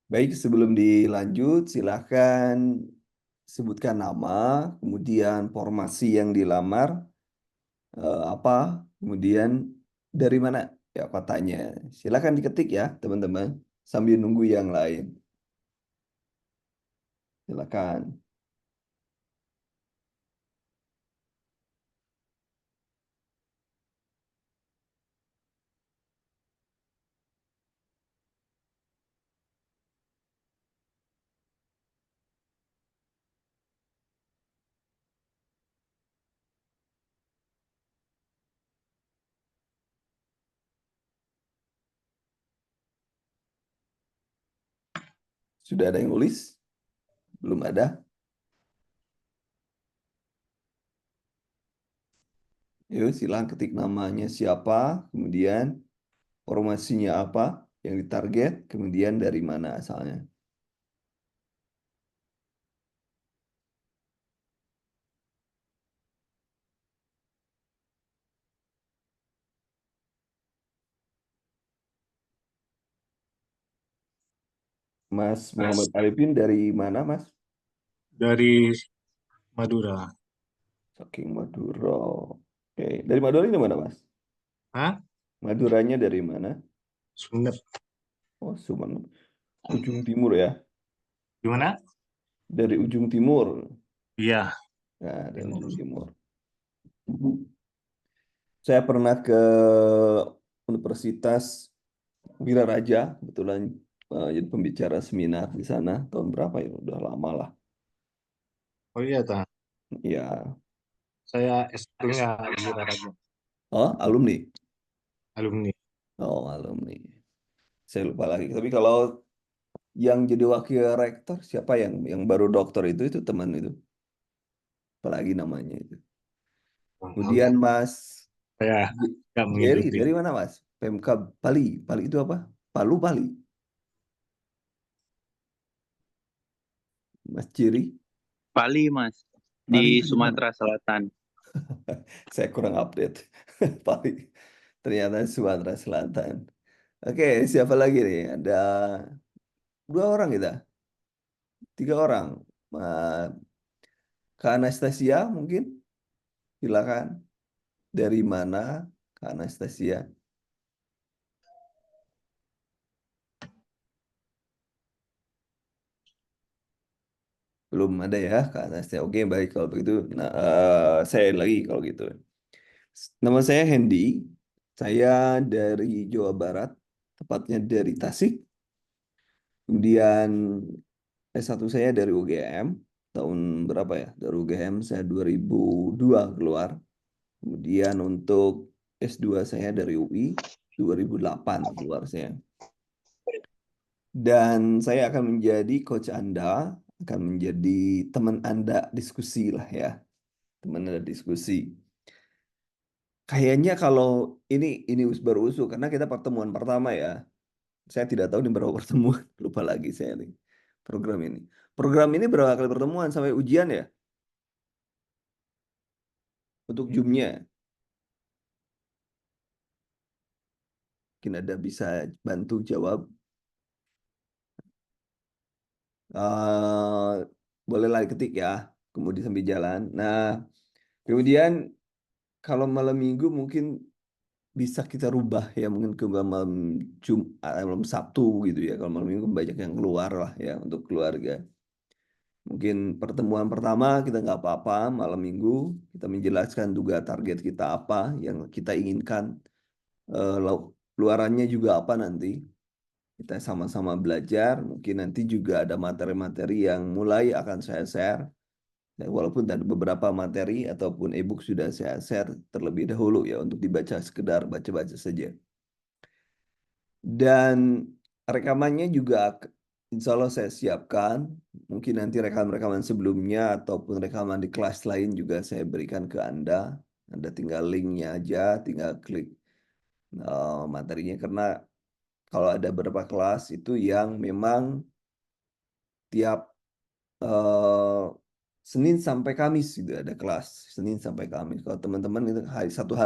Baik, sebelum dilanjut, silakan sebutkan nama, kemudian formasi yang dilamar, apa, kemudian dari mana ya kotanya. Silakan diketik ya, teman-teman, sambil nunggu yang lain. Silakan. Sudah ada yang nulis? Belum ada? Yuk, silakan ketik namanya siapa, kemudian formasinya apa yang ditarget, kemudian dari mana asalnya. Mas Muhammad Mas, Arifin dari mana, Mas? dari Madura. Saking Madura. Oke, dari Madura ini mana, Mas? Hah? Maduranya dari mana? Sumenep. Oh, Sumenep. Ujung timur ya. Gimana? Dari ujung timur. Iya, Nah, dari Timur. ujung timur. Saya pernah ke Universitas Wiraraja, kebetulan jadi pembicara seminar di sana tahun berapa ya? Udah lama lah. Oh iya, Ya, saya S1-nya di Raja, oh alumni. alumni. Oh alumni. Saya lupa lagi. Tapi kalau yang jadi wakil rektor siapa yang baru doktor itu teman itu. Apalagi namanya itu. Tahu. Kemudian Mas Saya nggak Jerry mengikuti. dari mana Mas? PMK Bali. Bali itu apa? Palu Bali. Mas Jerry. Bali, Mas, Bali di itu di mana? Sumatera Selatan. Saya kurang update. Bali. Ternyata Sumatera Selatan. Oke, siapa lagi nih? Ada dua orang kita. Tiga orang. Kak Anastasia mungkin? Silakan. Dari mana Kak Anastasia? Belum ada ya Kak Anastasia. Oke, baik kalau begitu. Nah, saya lagi kalau gitu. Nama saya Hendy. Saya dari Jawa Barat, tepatnya dari Tasik. Kemudian S1 saya dari UGM. Tahun berapa ya? Dari UGM saya 2002 keluar. Kemudian untuk S2 saya dari UI 2008 keluar saya. Dan saya akan menjadi coach Anda, akan menjadi teman Anda diskusi lah ya, teman Anda diskusi. Kayaknya kalau ini baru usul karena kita pertemuan pertama ya. Saya tidak tahu ini berapa pertemuan, lupa lagi saya nih program ini. Program ini berapa kali pertemuan sampai ujian ya untuk Zoom-nya. Mungkin ada bisa bantu jawab. eh Bolehlah ketik ya, kemudian sambil jalan. Nah, kemudian kalau malam minggu mungkin bisa kita rubah ya mungkin ke malam Jumat, malam Sabtu gitu ya. Kalau malam minggu banyak yang keluar lah ya untuk keluarga. Mungkin pertemuan pertama kita nggak apa-apa malam minggu kita menjelaskan juga target kita apa yang kita inginkan, luarannya juga apa nanti. Kita sama-sama belajar. Mungkin nanti juga ada materi-materi yang mulai akan saya share. Ya, walaupun ada beberapa materi ataupun e-book sudah saya share terlebih dahulu ya untuk dibaca sekedar baca-baca saja. Dan rekamannya juga insya Allah saya siapkan. Mungkin nanti rekaman-rekaman sebelumnya ataupun rekaman di kelas lain juga saya berikan ke Anda. Anda tinggal linknya aja, tinggal klik materinya. Karena kalau ada beberapa kelas itu yang memang tiap eh, Senin sampai Kamis gitu ada kelas. Senin sampai Kamis. Kalau teman-teman itu satu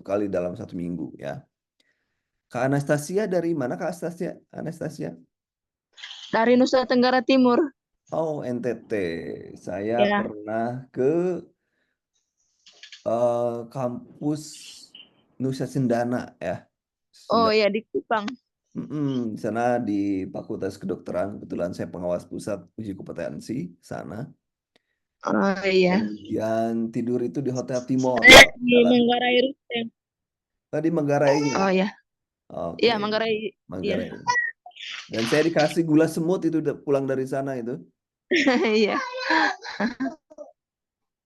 kali dalam satu minggu ya. Kak Anastasia dari mana Kak Anastasia? Anastasia? Dari Nusa Tenggara Timur. Oh, NTT. Saya Ya. pernah ke kampus Nusa Cendana ya. Oh Cendana. ya, di Kupang. Di sana di Fakultas Kedokteran, kebetulan saya pengawas pusat uji kompetensi sana. Oh iya. Kemudian tidur itu di Hotel Timor, Saya kalau nggak di salah. Manggarai Ruteng. Tadi Manggarainya. Oh ya. Oke, Iya, Manggarai. Iya. Manggarai. Dan saya dikasih gula semut itu udah pulang dari sana itu. Iya.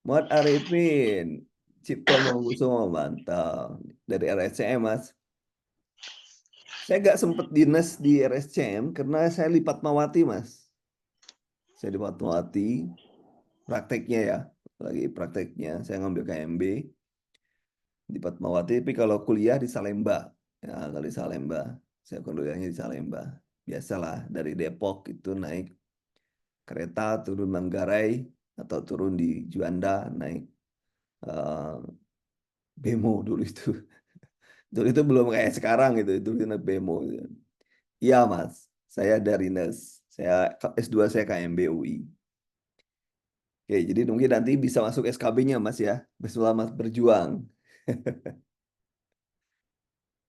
Muhammad Arifin, Cipto Mangunkusumo, mantap. Dari RSCM, Mas. Saya nggak sempet dinas di RSCM karena saya di Fatmawati, Mas. Saya di Fatmawati, prakteknya ya. Lagi prakteknya, saya ngambil KMB di Fatmawati, tapi kalau kuliah di Salemba. Ya, kalau di Salemba. Saya kuliahnya di Salemba. Biasalah, dari Depok itu naik kereta turun Manggarai atau turun di Juanda naik eh, Bemo dulu itu. Dulu itu belum kayak sekarang gitu, itu naik Bemo. Gitu. Iya Mas, saya dari NES. Saya S2 saya KMB UI. Oke, jadi mungkin nanti bisa masuk SKB-nya Mas ya. Selamat berjuang.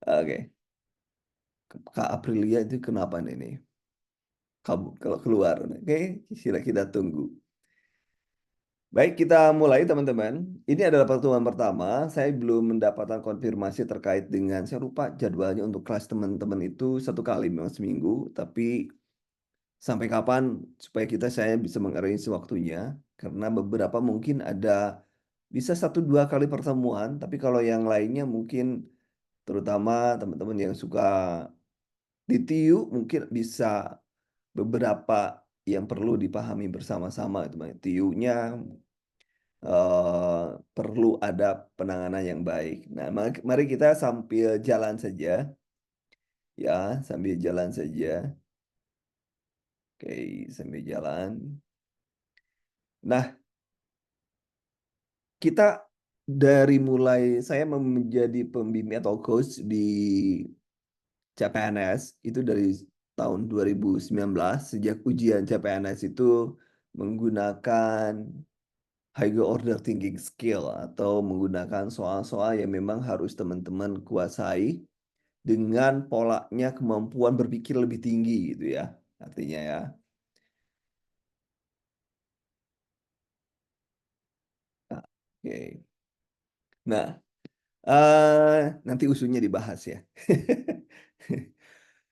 Oke. Kak Aprilia itu kenapa nih? Kamu kalau keluar. Oke, sila kita tunggu. Baik, kita mulai teman-teman. Ini adalah pertemuan pertama. Saya belum mendapatkan konfirmasi terkait dengan, saya lupa jadwalnya untuk kelas teman-teman itu 1 kali memang seminggu. Tapi sampai kapan supaya saya bisa mengarrange waktunya. Karena beberapa mungkin ada bisa 1-2 kali pertemuan. Tapi kalau yang lainnya mungkin terutama teman-teman yang suka di TIU mungkin bisa beberapa yang perlu dipahami bersama-sama. TIU-nya perlu ada penanganan yang baik. Nah, mari kita sambil jalan saja, ya, sambil jalan saja. Oke, sambil jalan. Nah, kita dari mulai saya menjadi pembimbing atau coach di CPNS itu dari tahun 2019 sejak ujian CPNS itu menggunakan higher order thinking skill atau menggunakan soal-soal yang memang harus teman-teman kuasai dengan polanya kemampuan berpikir lebih tinggi gitu ya artinya ya. Nah, oke. Nah, nanti usulnya dibahas ya.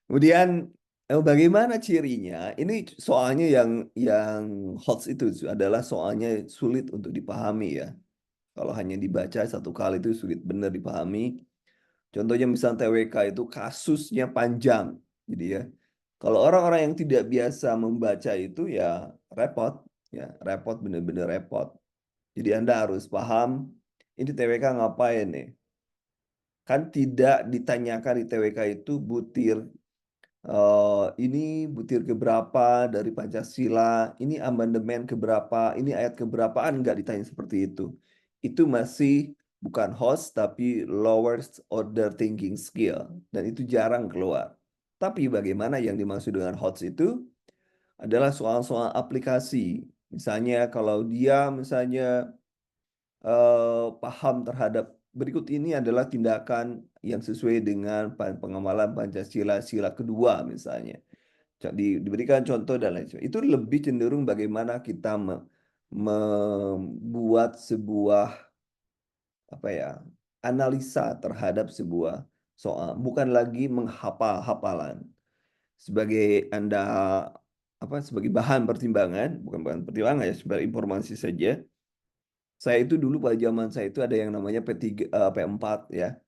Kemudian bagaimana cirinya? Ini soalnya yang HOTS itu adalah soalnya sulit untuk dipahami ya. Kalau hanya dibaca 1 kali itu sulit benar dipahami. Contohnya misalnya TWK itu kasusnya panjang. Jadi ya, kalau orang-orang yang tidak biasa membaca itu ya repot, ya repot benar-benar repot. Jadi Anda harus paham ini TWK ngapain nih? Kan tidak ditanyakan di TWK itu ini butir keberapa dari Pancasila, ini amandemen keberapa, ini ayat keberapaan nggak ditanya seperti itu. Itu masih bukan host tapi lower order thinking skill dan itu jarang keluar. Tapi bagaimana yang dimaksud dengan host itu adalah soal-soal aplikasi. Misalnya kalau dia paham terhadap berikut ini adalah tindakan yang sesuai dengan pengamalan Pancasila sila kedua misalnya. Diberikan contoh dan lain sebagainya. Itu lebih cenderung bagaimana kita membuat sebuah apa ya analisa terhadap sebuah soal, bukan lagi menghafal hafalan sebagai Anda sebagai bahan pertimbangan, bukan bahan pertimbangan ya, sebagai informasi saja. Saya itu dulu pada zaman saya itu ada yang namanya P3, P4 ya,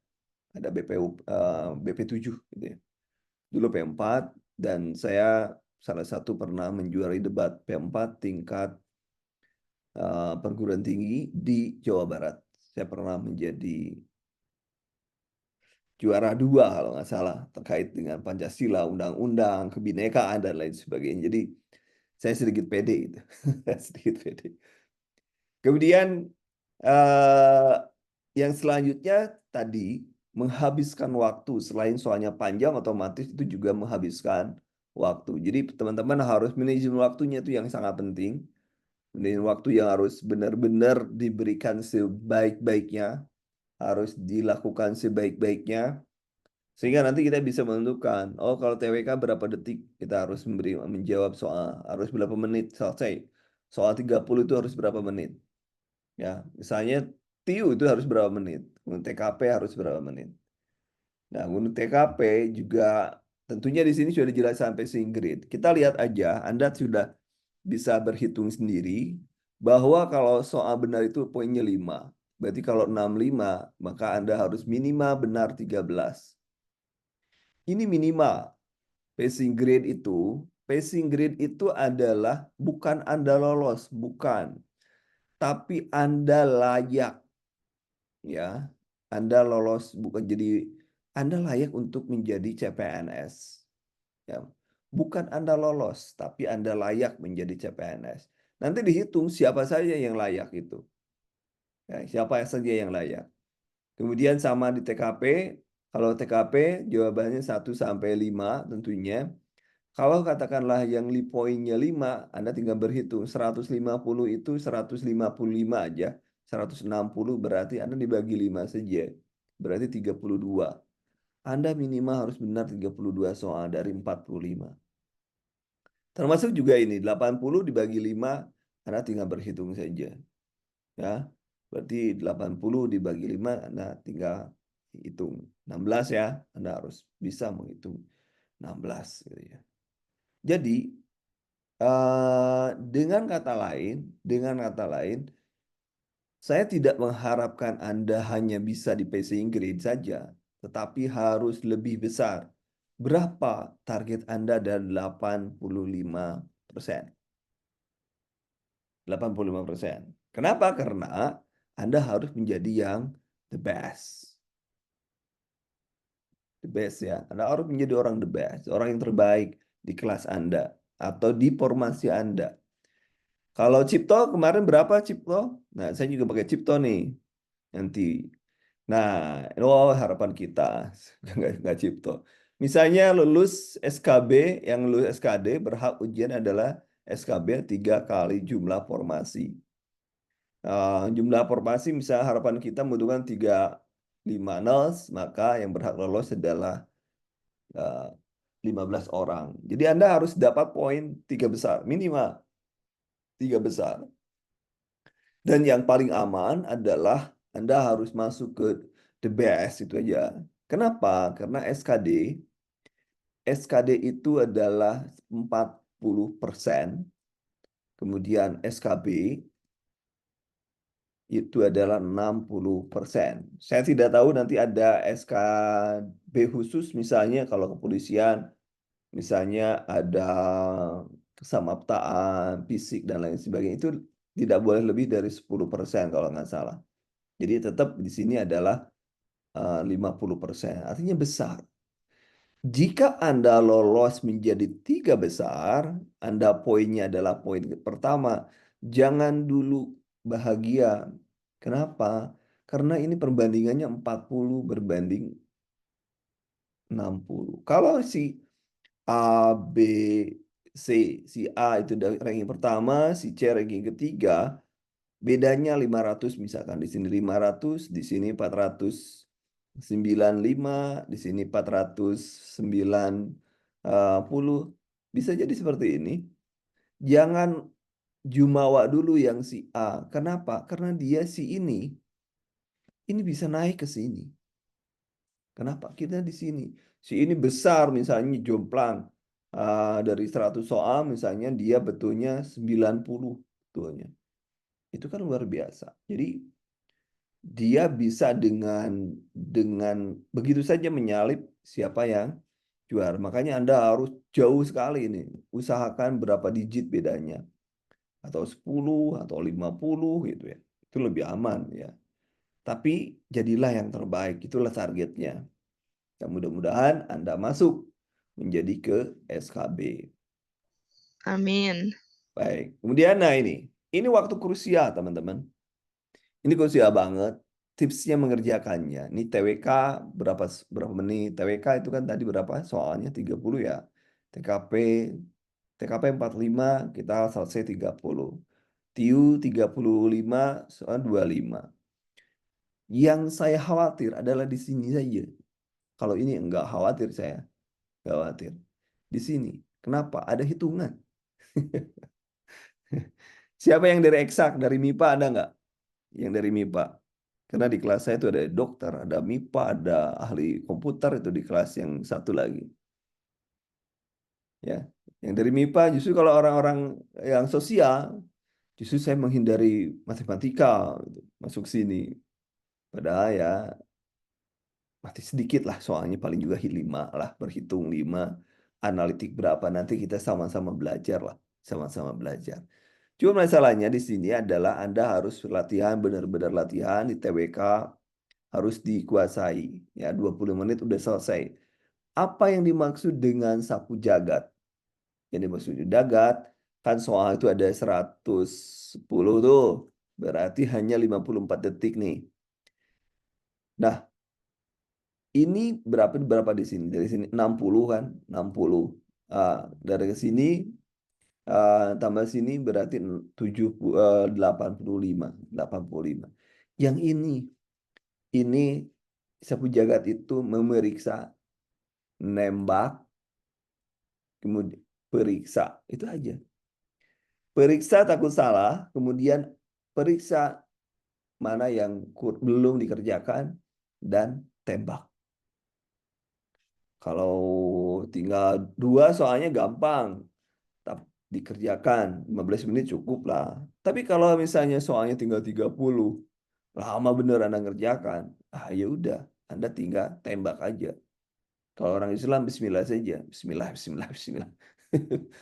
ada BP7 gitu ya. Dulu P4 dan saya salah satu pernah menjuarai debat P4 tingkat perguruan tinggi di Jawa Barat. Saya pernah menjadi juara 2 kalau nggak salah terkait dengan Pancasila, undang-undang, kebinekaan dan lain sebagainya. Jadi saya sedikit pede itu, sedikit pede. Kemudian eh, yang selanjutnya tadi menghabiskan waktu selain soalnya panjang otomatis itu juga menghabiskan waktu. Jadi teman-teman harus manajemen waktunya itu yang sangat penting. Manajemen waktu yang harus benar-benar diberikan sebaik-baiknya, harus dilakukan sebaik-baiknya, sehingga nanti kita bisa menentukan, oh kalau TWK berapa detik kita harus menjawab soal, harus berapa menit selesai. Soal 30 itu harus berapa menit. Ya, misalnya TIU itu harus berapa menit, TKP harus berapa menit. Nah, untuk TKP juga tentunya di sini sudah dijelaskan passing grade. Kita lihat aja, Anda sudah bisa berhitung sendiri bahwa kalau soal benar itu poinnya 5. Berarti kalau 65, maka Anda harus minimal benar 13. Ini minimal. Passing grade itu adalah bukan Anda lolos, bukan. Tapi Anda layak. Ya, Anda lolos bukan jadi Anda layak untuk menjadi CPNS. Ya, bukan Anda lolos, tapi Anda layak menjadi CPNS. Nanti dihitung siapa saja yang layak itu. Ya, siapa saja yang layak. Kemudian sama di TKP, kalau TKP jawabannya 1 sampai 5 tentunya. Kalau katakanlah yang poinnya 5, Anda tinggal berhitung 150 itu 155 aja. 160 berarti Anda dibagi 5 saja. Berarti 32. Anda minimal harus benar 32 soal dari 45. Termasuk juga ini 80 dibagi 5, Anda tinggal berhitung saja. Ya. Berarti 80 dibagi 5, Anda tinggal hitung. 16 ya, Anda harus bisa menghitung 16 gitu ya. Jadi dengan kata lain, saya tidak mengharapkan Anda hanya bisa di passing grade saja, tetapi harus lebih besar. Berapa target Anda dari 85%? 85%. Kenapa? Karena Anda harus menjadi yang the best. The best ya. Anda harus menjadi orang the best, orang yang terbaik di kelas Anda atau di formasi Anda. Kalau Cipto kemarin berapa Cipto? Nah, saya juga pakai Cipto nih nanti. Nah, harapan kita nggak Cipto. Misalnya lulus SKB, yang lulus SKD berhak ujian adalah SKB 3 kali jumlah formasi. Jumlah formasi misalnya harapan kita membutuhkan 350, maka yang berhak lolos adalah 15 orang. Jadi Anda harus dapat poin 3 besar, minimal 3 besar. Dan yang paling aman adalah Anda harus masuk ke the best itu aja. Kenapa? Karena SKD itu adalah 40%, kemudian SKB itu adalah 60%. Saya tidak tahu nanti ada SKB khusus misalnya kalau kepolisian, misalnya ada kesamaptaan, fisik, dan lain sebagainya. Itu tidak boleh lebih dari 10% kalau nggak salah. Jadi tetap di sini adalah 50%. Artinya besar. Jika Anda lolos menjadi 3 besar, Anda poinnya adalah poin pertama. Jangan dulu bahagia. Kenapa? Karena ini perbandingannya 40 berbanding 60. Kalau si A, B, C, si A itu ranking pertama, si C ranking ketiga, bedanya 500 misalkan. Di sini 500, di sini 495, di sini 490. Bisa jadi seperti ini. Jangan jumawa dulu yang si A. Kenapa? Karena dia si ini bisa naik ke sini. Kenapa? Kita di sini. Si ini besar misalnya jomplang. Dari 100 soal misalnya dia betulnya 90 betulnya. Itu kan luar biasa. Jadi dia bisa dengan begitu saja menyalip siapa yang juara. Makanya Anda harus jauh sekali ini. Usahakan berapa digit bedanya. Atau 10 atau 50 gitu ya. Itu lebih aman ya. Tapi jadilah yang terbaik. Itulah targetnya. Dan mudah-mudahan Anda masuk menjadi ke SKB. Amin. Baik. Kemudian nah ini waktu krusial teman-teman. Ini krusial banget. Tipsnya mengerjakannya. Ini TWK berapa menit? TWK itu kan tadi berapa? Soalnya 30 ya. TKP 45 kita selesai 30. TIU 35 soal 25. Yang saya khawatir adalah di sini saja. Kalau ini enggak khawatir saya. Enggak khawatir. Di sini. Kenapa? Ada hitungan. Siapa yang dari eksak? Dari MIPA ada nggak? Yang dari MIPA. Karena di kelas saya itu ada dokter, ada MIPA, ada ahli komputer itu di kelas yang satu lagi. Ya, yang dari MIPA justru kalau orang-orang yang sosial, justru saya menghindari matematika masuk sini. Padahal ya masih sedikit lah soalnya paling juga 5 lah, berhitung 5, analitik berapa nanti kita sama-sama belajar lah, sama-sama belajar. Cuma masalahnya di sini adalah Anda harus latihan, benar-benar latihan di TWK, harus dikuasai. Ya, 20 menit udah selesai. Apa yang dimaksud dengan sapu jagat? Yang dimaksud jagat, kan soal itu ada 110 tuh. Berarti hanya 54 detik nih. Nah, ini berapa di sini? Dari sini 60 kan? 60. Dari sini tambah sini berarti 85. Yang ini sapu jagat itu memeriksa nembak, kemudian periksa, itu aja. Periksa takut salah, kemudian periksa mana yang belum dikerjakan dan tembak. Kalau tinggal 2 soalnya gampang. Dikerjakan 15 menit cukup lah. Tapi kalau misalnya soalnya tinggal 30, lama bener Anda ngerjakan. Ya udah, Anda tinggal tembak aja. Kalau orang Islam bismillah saja. Bismillah, bismillah, bismillah.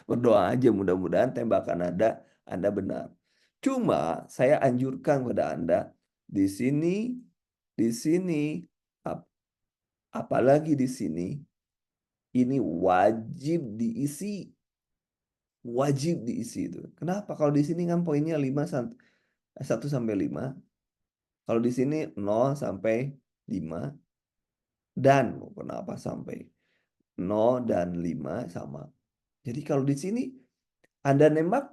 Berdoa aja mudah-mudahan tembakan Anda benar. Cuma saya anjurkan kepada Anda di sini apalagi di sini ini wajib diisi. Wajib diisi itu. Kenapa? Kalau di sini kan poinnya 1 sampai 5. Kalau di sini 0 sampai 5. Dan kenapa sampai 0 dan 5 sama. Jadi kalau di sini Anda nembak,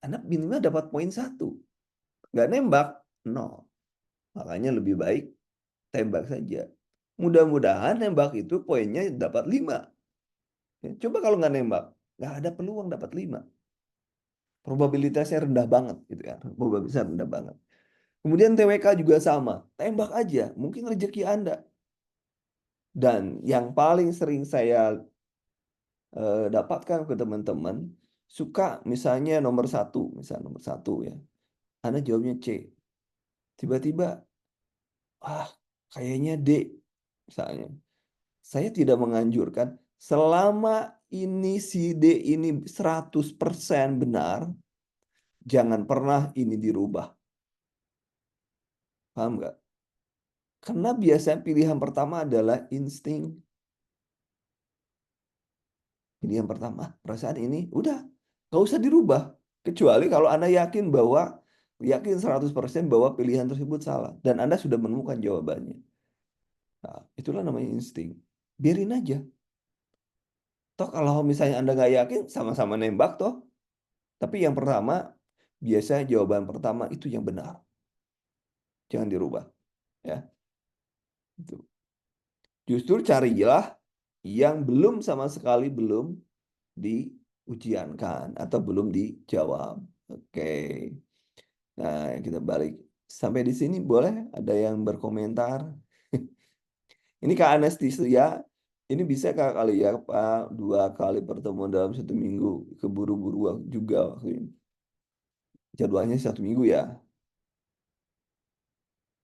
Anda minimal dapat poin 1. Nggak nembak, 0. Makanya lebih baik tembak saja. Mudah-mudahan nembak itu poinnya dapat 5. Coba kalau nggak nembak, nggak ada peluang dapat 5. Probabilitasnya rendah banget gitu ya. Probabilitasnya rendah banget. Kemudian TWK juga sama. Tembak aja, mungkin rezeki Anda. Dan yang paling sering saya dapatkan ke teman-teman, suka misalnya nomor 1, misalnya nomor 1 ya. Anda jawabnya C. Tiba-tiba, kayaknya D. Misalnya. Saya tidak menganjurkan, selama ini si D ini 100% benar, jangan pernah ini dirubah. Paham nggak? Karena biasanya pilihan pertama adalah insting. Pilihan pertama, perasaan ini udah nggak usah dirubah. Kecuali kalau Anda yakin 100% bahwa pilihan tersebut salah. Dan Anda sudah menemukan jawabannya. Nah, itulah namanya insting. Biarin aja. Toh kalau misalnya Anda nggak yakin, sama-sama nembak toh. Tapi yang pertama, biasanya jawaban pertama itu yang benar. Jangan dirubah. Ya. Itu. Justru carilah yang sama sekali belum diujiankan atau belum dijawab. Oke. Nah, kita balik. Sampai di sini boleh ada yang berkomentar? Ini Kak anestesia, ini bisa Kak kali ya Pak 2 kali pertemuan dalam 1 minggu. Keburu-buru juga waktu ini. Jadwalnya 1 minggu ya.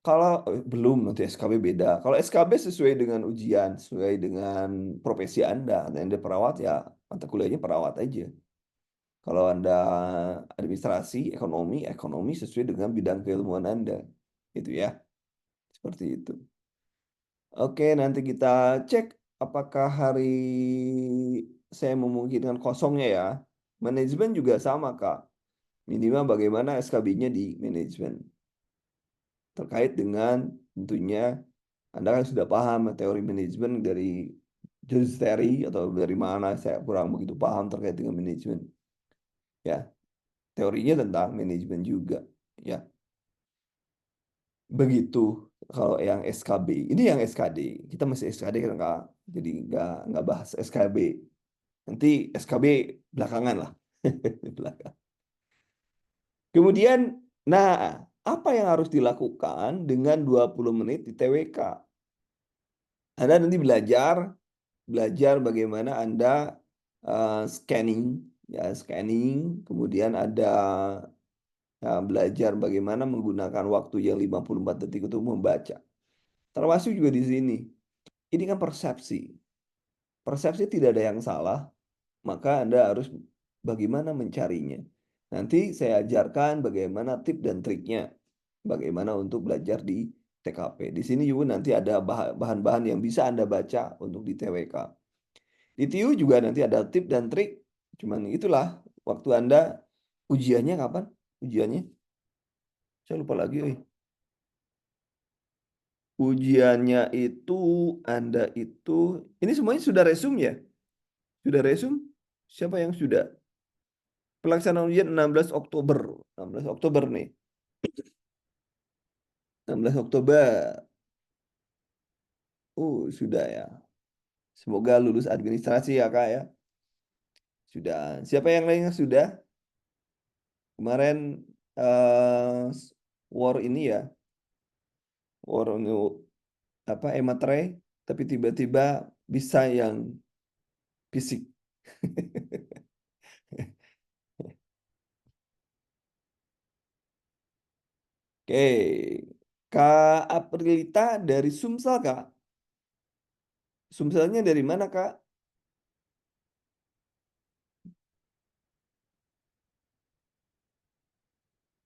Kalau belum nanti SKB beda. Kalau SKB sesuai dengan ujian, sesuai dengan profesi Anda. Anda perawat ya mata kuliahnya perawat aja. Kalau Anda administrasi, ekonomi sesuai dengan bidang keilmuan Anda. Itu ya. Seperti itu. Oke, nanti kita cek apakah hari saya memungkinkan kosongnya ya. Manajemen juga sama, Kak. Minimal bagaimana SKB-nya di manajemen. Terkait dengan tentunya Anda kan sudah paham teori manajemen dari Joseph Terry atau dari mana, saya kurang begitu paham terkait dengan manajemen. Ya, teorinya tentang manajemen juga. Ya, begitu. Kalau yang SKB, ini yang SKD. Kita masih SKD kan nggak, jadi nggak bahas SKB. Nanti SKB belakangan lah. Belakang. Kemudian, nah, apa yang harus dilakukan dengan 20 menit di TWK? Anda nanti belajar bagaimana Anda scanning, ya scanning, kemudian ada belajar bagaimana menggunakan waktu yang 54 detik untuk membaca. Termasuk juga di sini. Ini kan persepsi. Persepsi tidak ada yang salah, maka Anda harus bagaimana mencarinya. Nanti saya ajarkan bagaimana tip dan triknya, bagaimana untuk belajar di TKP. Di sini juga nanti ada bahan-bahan yang bisa Anda baca untuk di TWK. Di TIU juga nanti ada tip dan trik. Cuman itulah waktu Anda ujiannya kapan? Ujiannya? Saya lupa lagi. Ujiannya itu Anda itu ini semuanya sudah resume ya? Sudah resume? Siapa yang sudah? Pelaksanaan ujian 16 Oktober. 16 Oktober nih. 16 Oktober. Sudah ya. Semoga lulus administrasi ya, Kak ya. Sudah. Siapa yang lainnya sudah? Kemarin war ini ya. War apa e-materai, tapi tiba-tiba bisa yang fisik. Oke. Kak Aprilita dari Sumsel, Kak. Sumselnya dari mana, Kak?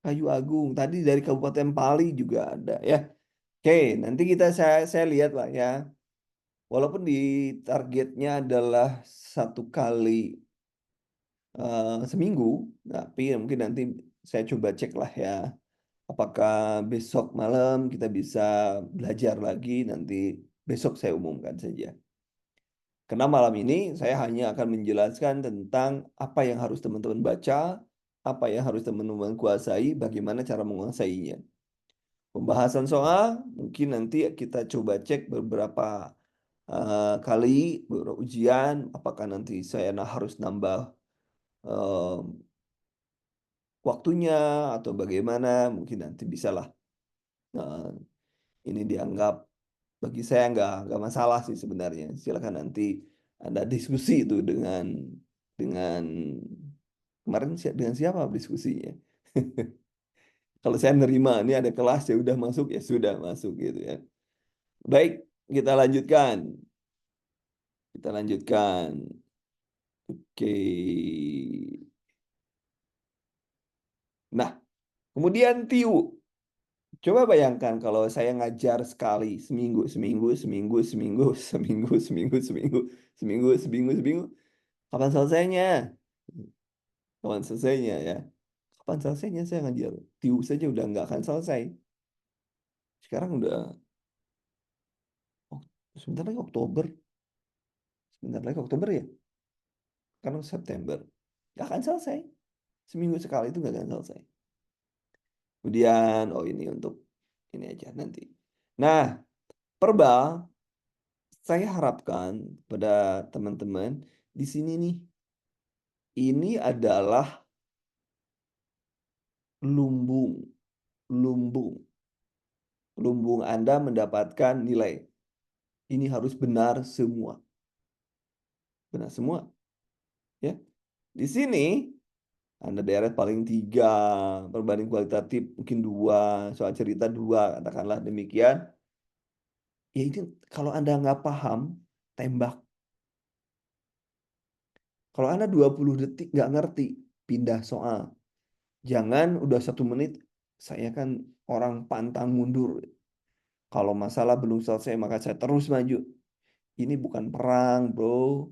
Kayu Agung. Tadi dari Kabupaten Pali juga ada ya. Oke, nanti saya lihat lah ya. Walaupun di targetnya adalah 1 kali seminggu, tapi mungkin nanti saya coba cek lah ya. Apakah besok malam kita bisa belajar lagi, nanti besok saya umumkan saja. Karena malam ini saya hanya akan menjelaskan tentang apa yang harus teman-teman baca, apa yang harus teman-teman kuasai, bagaimana cara menguasainya. Pembahasan soal mungkin nanti kita coba cek beberapa kali beberapa ujian, apakah nanti saya harus nambah eh, waktunya atau bagaimana, mungkin nanti bisalah. Nah, ini dianggap bagi saya nggak masalah sih sebenarnya. Silakan nanti Anda diskusi itu dengan kemarin dengan siapa diskusinya. Kalau saya nerima ini ada kelas ya udah masuk ya sudah masuk gitu ya. Baik, kita lanjutkan. Kita lanjutkan. Oke. Nah, kemudian TIU. Coba bayangkan kalau saya ngajar sekali seminggu, seminggu, seminggu, seminggu, seminggu, seminggu, seminggu, seminggu, seminggu, seminggu. Kapan selesainya? Kapan selesainya ya? Kapan selesainya saya ngajar? TIU saja udah nggak akan selesai. Sekarang udah sebentar lagi Oktober. Sebentar lagi Oktober ya? Karena September. Nggak akan selesai. Seminggu sekali itu nggak akan selesai. Kemudian, ini untuk ini aja nanti. Nah, Perbal, saya harapkan pada teman-teman di sini nih, ini adalah lumbung, lumbung, lumbung Anda mendapatkan nilai. Ini harus benar semua, benar semua, ya. Di sini Anda deret paling 3, perbanding kualitatif mungkin 2, soal cerita 2, katakanlah demikian. Ya ini kalau Anda nggak paham, tembak. Kalau Anda 20 detik nggak ngerti, pindah soal. Jangan udah 1 menit, saya kan orang pantang mundur. Kalau masalah belum selesai, maka saya terus maju. Ini bukan perang, bro.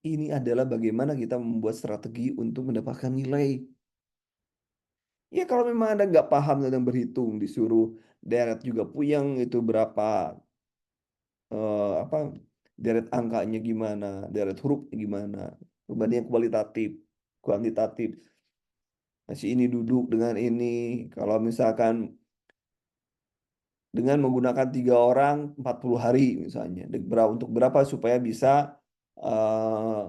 Ini adalah bagaimana kita membuat strategi untuk mendapatkan nilai. Ya kalau memang Anda nggak paham tentang berhitung, disuruh deret juga puyeng itu berapa apa deret angkanya gimana, deret hurufnya gimana, perbandingan kualitatif, kuantitatif. Masih ini duduk dengan ini, kalau misalkan dengan menggunakan 3 orang 40 hari misalnya, untuk berapa supaya bisa eh,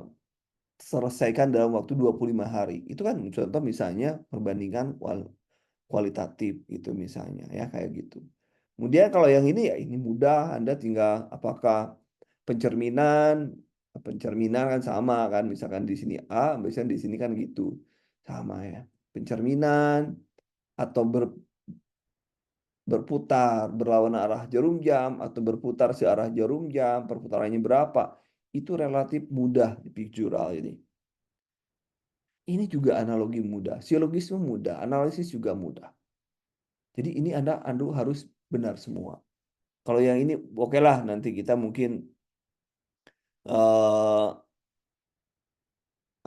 selesaikan dalam waktu 25 hari. Itu kan contoh misalnya perbandingan kualitatif gitu misalnya ya kayak gitu. Kemudian kalau yang ini ya ini mudah, Anda tinggal apakah pencerminan pencerminan kan sama kan, misalkan di sini A, misalkan di sini kan gitu. Sama ya. Pencerminan atau berputar berlawan arah jarum jam atau berputar searah jarum jam, perputarannya berapa? Itu relatif mudah di pictorial ini. Ini juga analogi mudah, silogisme mudah, analisis juga mudah. Jadi ini Anda harus benar semua. Kalau yang ini oke lah, nanti kita mungkin eh,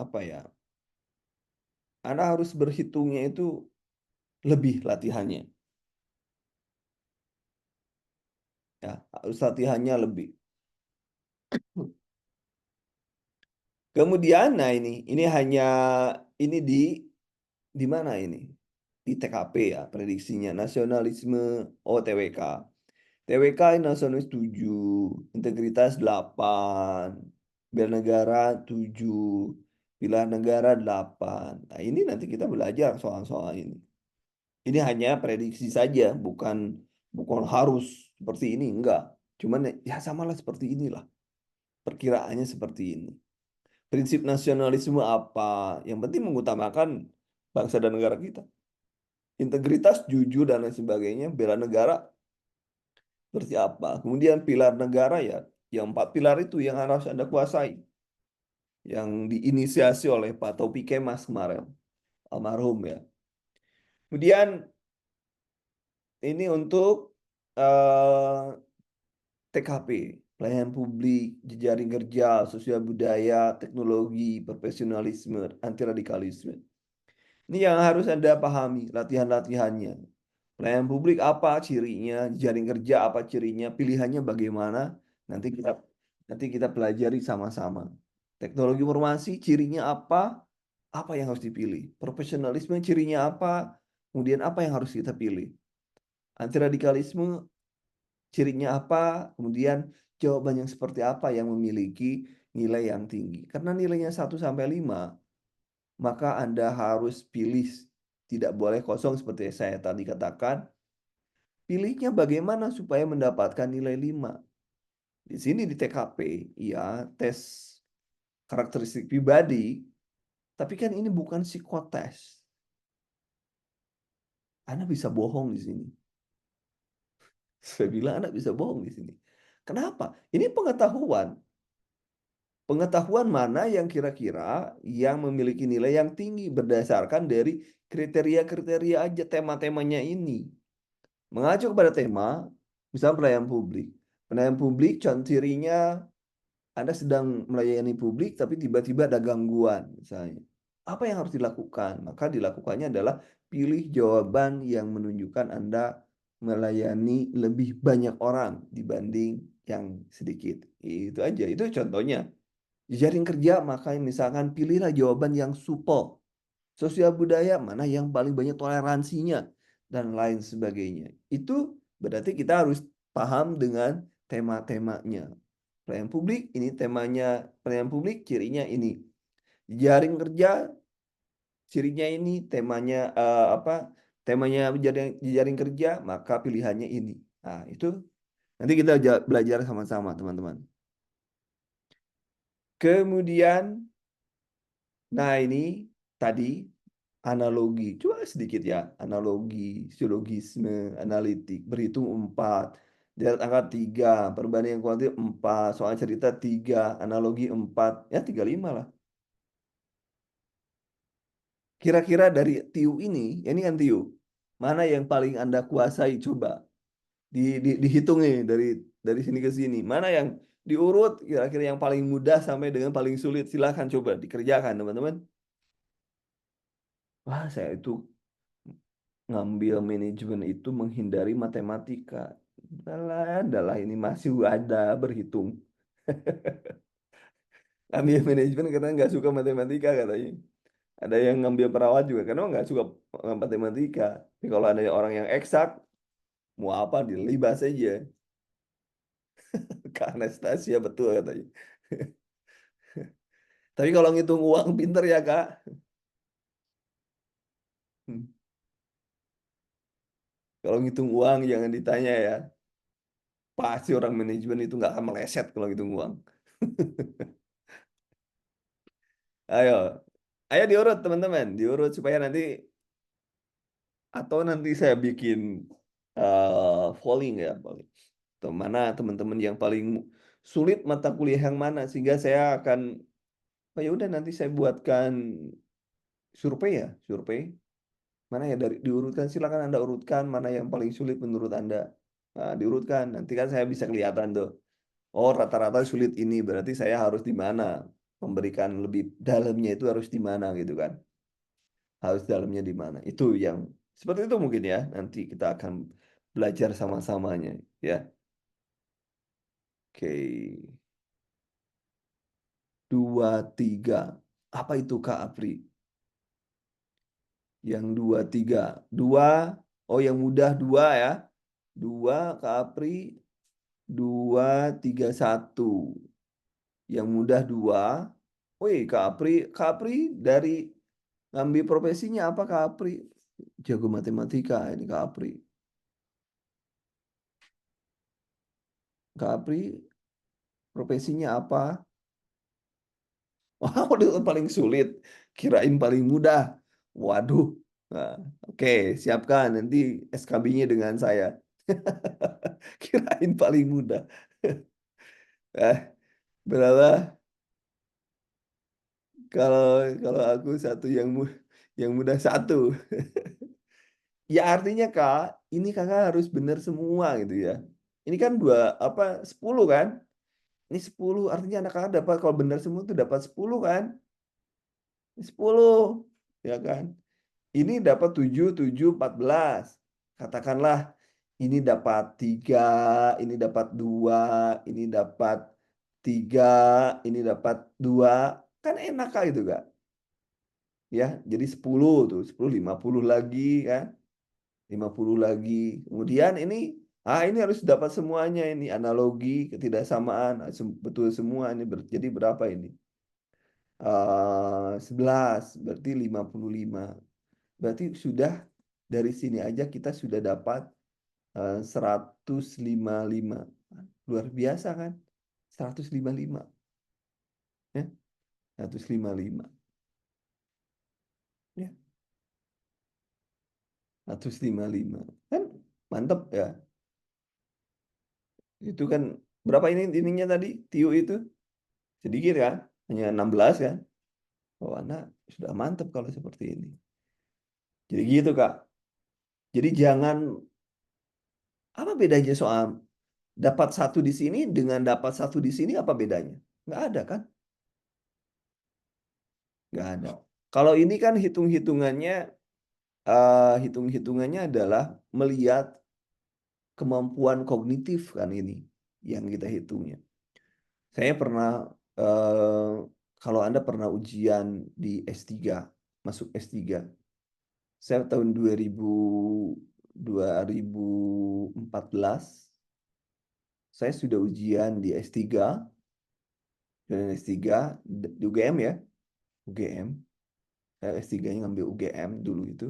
apa ya? Anda harus berhitungnya itu lebih latihannya, ya harus latihannya lebih. Kemudian, nah ini hanya ini di mana ini? Di TKP ya, prediksinya nasionalisme OTWK. TWK nasionalis 7, integritas 8, bela negara 7, pilihan negara 8. Nah, ini nanti kita belajar soal-soal ini. Ini hanya prediksi saja, bukan bukan harus seperti ini, enggak. Cuman ya samalah seperti inilah. Perkiraannya seperti ini. Prinsip nasionalisme apa? Yang penting mengutamakan bangsa dan negara kita. Integritas, jujur, dan lain sebagainya. Bela negara seperti apa. Kemudian pilar negara ya, yang 4 pilar itu yang harus Anda kuasai. Yang diinisiasi oleh Pak Taufiq Kemas kemarin, almarhum ya. Kemudian ini untuk TKP, pelayanan publik, jejaring kerja, sosial budaya, teknologi, profesionalisme, anti radikalisme. Ini yang harus Anda pahami, latihan-latihannya. Pelayanan publik apa cirinya, jaring kerja apa cirinya, pilihannya bagaimana, nanti kita pelajari sama-sama. Teknologi informasi cirinya apa yang harus dipilih. Profesionalisme cirinya apa, kemudian apa yang harus kita pilih. Anti radikalisme cirinya apa, kemudian jawaban yang seperti apa yang memiliki nilai yang tinggi. Karena nilainya 1 sampai 5, maka Anda harus pilih, tidak boleh kosong seperti saya tadi katakan. Pilihnya bagaimana supaya mendapatkan nilai 5. Di sini di TKP, ya tes karakteristik pribadi, tapi kan ini bukan psikotes. Anda bisa bohong di sini. Saya bilang Anda bisa bohong di sini. Kenapa? Ini pengetahuan. Pengetahuan mana yang kira-kira yang memiliki nilai yang tinggi berdasarkan dari kriteria-kriteria aja tema-temanya ini. Mengacu kepada tema, misalnya pelayanan publik. Pelayanan publik cirinya Anda sedang melayani publik tapi tiba-tiba ada gangguan misalnya. Apa yang harus dilakukan? Maka dilakukannya adalah pilih jawaban yang menunjukkan Anda melayani lebih banyak orang dibanding yang sedikit. Itu aja. Itu contohnya. Jejaring kerja, maka misalkan pilihlah jawaban yang supel. Sosial budaya, mana yang paling banyak toleransinya, dan lain sebagainya. Itu berarti kita harus paham dengan tema-temanya. Pelayanan publik, ini temanya pelayanan publik, cirinya ini. Jejaring kerja, cirinya ini, temanya apa? Temanya jejaring kerja, maka pilihannya ini. Nah, itu nanti kita belajar sama-sama, teman-teman. Kemudian, nah ini tadi analogi. Coba sedikit ya. Analogi, silogisme, analitik. Berhitung 4. Deret angka 3. Perbandingan kuantitatif 4. Soal cerita 3. Analogi 4. Ya 35 lah. Kira-kira dari TIU ini kan TIU. Mana yang paling Anda kuasai? Coba. Dihitung nih dari sini ke sini. Mana yang diurut kira-kira yang paling mudah sampai dengan paling sulit. Silahkan coba dikerjakan teman-teman. Wah, saya itu ngambil manajemen itu menghindari matematika. Adalah ini masih ada berhitung. Ambil manajemen karena nggak suka matematika katanya. Ada yang ngambil perawat juga karena nggak suka matematika. Tapi kalau ada orang yang eksak, mau apa dilibas aja. Kak Anastasia betul katanya. Tapi kalau ngitung uang pinter ya Kak. Hmm. Kalau ngitung uang jangan ditanya ya. Pasti orang manajemen itu nggak akan meleset kalau ngitung uang. Ayo, ayo diurut teman-teman, diurut supaya nanti atau nanti saya bikin polling ya, polling. Mana teman-teman yang paling sulit mata kuliah yang mana sehingga saya akan oh ya udah nanti saya buatkan survei ya, survei. Mana ya dari diurutkan silakan Anda urutkan mana yang paling sulit menurut Anda. Nah, diurutkan. Nanti kan saya bisa kelihatan tuh. Oh, rata-rata sulit ini berarti saya harus di mana? Memberikan lebih dalamnya itu harus di mana gitu kan. Harus dalamnya di mana. Itu yang seperti itu mungkin ya. Nanti kita akan belajar sama-samanya ya. Oke. 2, 3. Apa itu Kak Apri? Yang 2, 3. 2. Oh, yang mudah 2 ya. 2 Kak Apri. 2, 3, 1. Yang mudah 2. Wih, Kak Apri dari ngambil profesinya apa Kak Apri? Jago matematika ini Kak Apri. Kak Apri profesinya apa? Wow, itu paling sulit. Kirain paling mudah. Waduh. Nah, oke, siapkan nanti SKB-nya dengan saya. Kirain paling mudah. Eh, berapa? Kalau kalau aku satu yang mudah satu. Ya artinya Kak, ini Kakak harus benar semua gitu ya. Ini kan 10 kan? Ini 10 artinya anak Kakak dapat kalau benar semua itu dapat 10 kan? 10 ya kan? Ini dapat 7, 7, 14. Katakanlah ini dapat 3, ini dapat 2, ini dapat 3, ini dapat 2. Kan enak Kak itu Kak. Ya, jadi 10 tuh, 10, 50 lagi kan. 50 lagi. Kemudian ini harus dapat semuanya ini analogi, ketidaksamaan, betul semua ini jadi berapa ini? 11 berarti 55. Berarti sudah dari sini aja kita sudah dapat 155. Luar biasa kan? 155 ya. 155 ya. 155. Kan mantep ya. Itu kan berapa ininya tadi? Tiu itu sedikit kan? Hanya 16 kan? Oh, anak sudah mantep kalau seperti ini. Jadi gitu, Kak. Jadi jangan apa bedanya soal dapat satu di sini dengan dapat satu di sini apa bedanya? Nggak ada kan? Nggak ada. Kalau ini kan hitung-hitungannya adalah melihat kemampuan kognitif kan ini yang kita hitungnya. Saya pernah kalau Anda pernah ujian di S3, masuk S3. Saya tahun 2014 saya sudah ujian di S3 dan S3 di UGM ya, UGM. Saya S3-nya ngambil UGM dulu itu.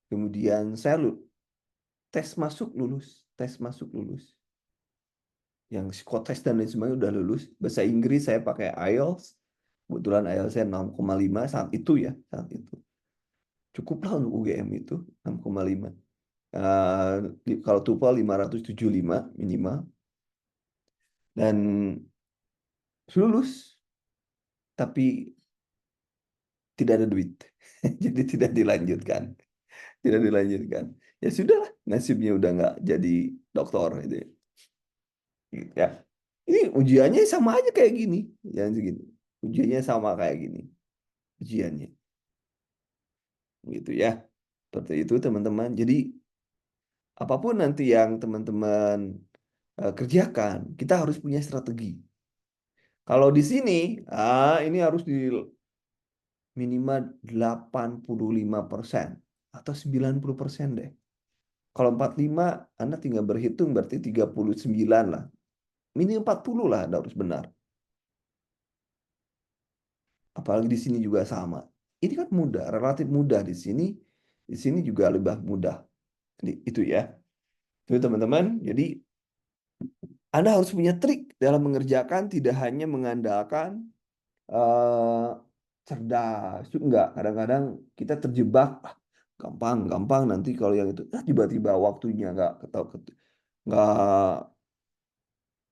Kemudian saya tes masuk lulus. Yang psikotes dan lain sebagainya udah lulus. Bahasa Inggris saya pakai IELTS. Kebetulan IELTS saya 6,5 saat itu ya, saat itu. Cukuplah untuk UGM itu 6,5. Kalau TOEFL 575 minimal. Dan lulus, tapi tidak ada duit. Jadi tidak dilanjutkan. Tidak dilanjutkan. Ya sudahlah, nasibnya udah nggak jadi dokter itu ya. Ya. Ini ujiannya sama aja kayak gini. Yang segini. Ujiannya sama kayak gini. Ujiannya. Gitu ya. Seperti itu teman-teman. Jadi apapun nanti yang teman-teman kerjakan, kita harus punya strategi. Kalau di sini, ini harus di minimal 85% atau 90% deh. Kalau 45, Anda tinggal berhitung berarti 39 lah. Minimal 40 lah Anda harus benar. Apalagi di sini juga sama. Ini kan mudah, relatif mudah di sini. Di sini juga lebih mudah. Jadi, itu ya. Itu teman-teman. Jadi Anda harus punya trik dalam mengerjakan, tidak hanya mengandalkan eh, cerdas. Itu enggak. Kadang-kadang kita terjebak. Gampang, gampang nanti kalau yang itu tiba-tiba waktunya nggak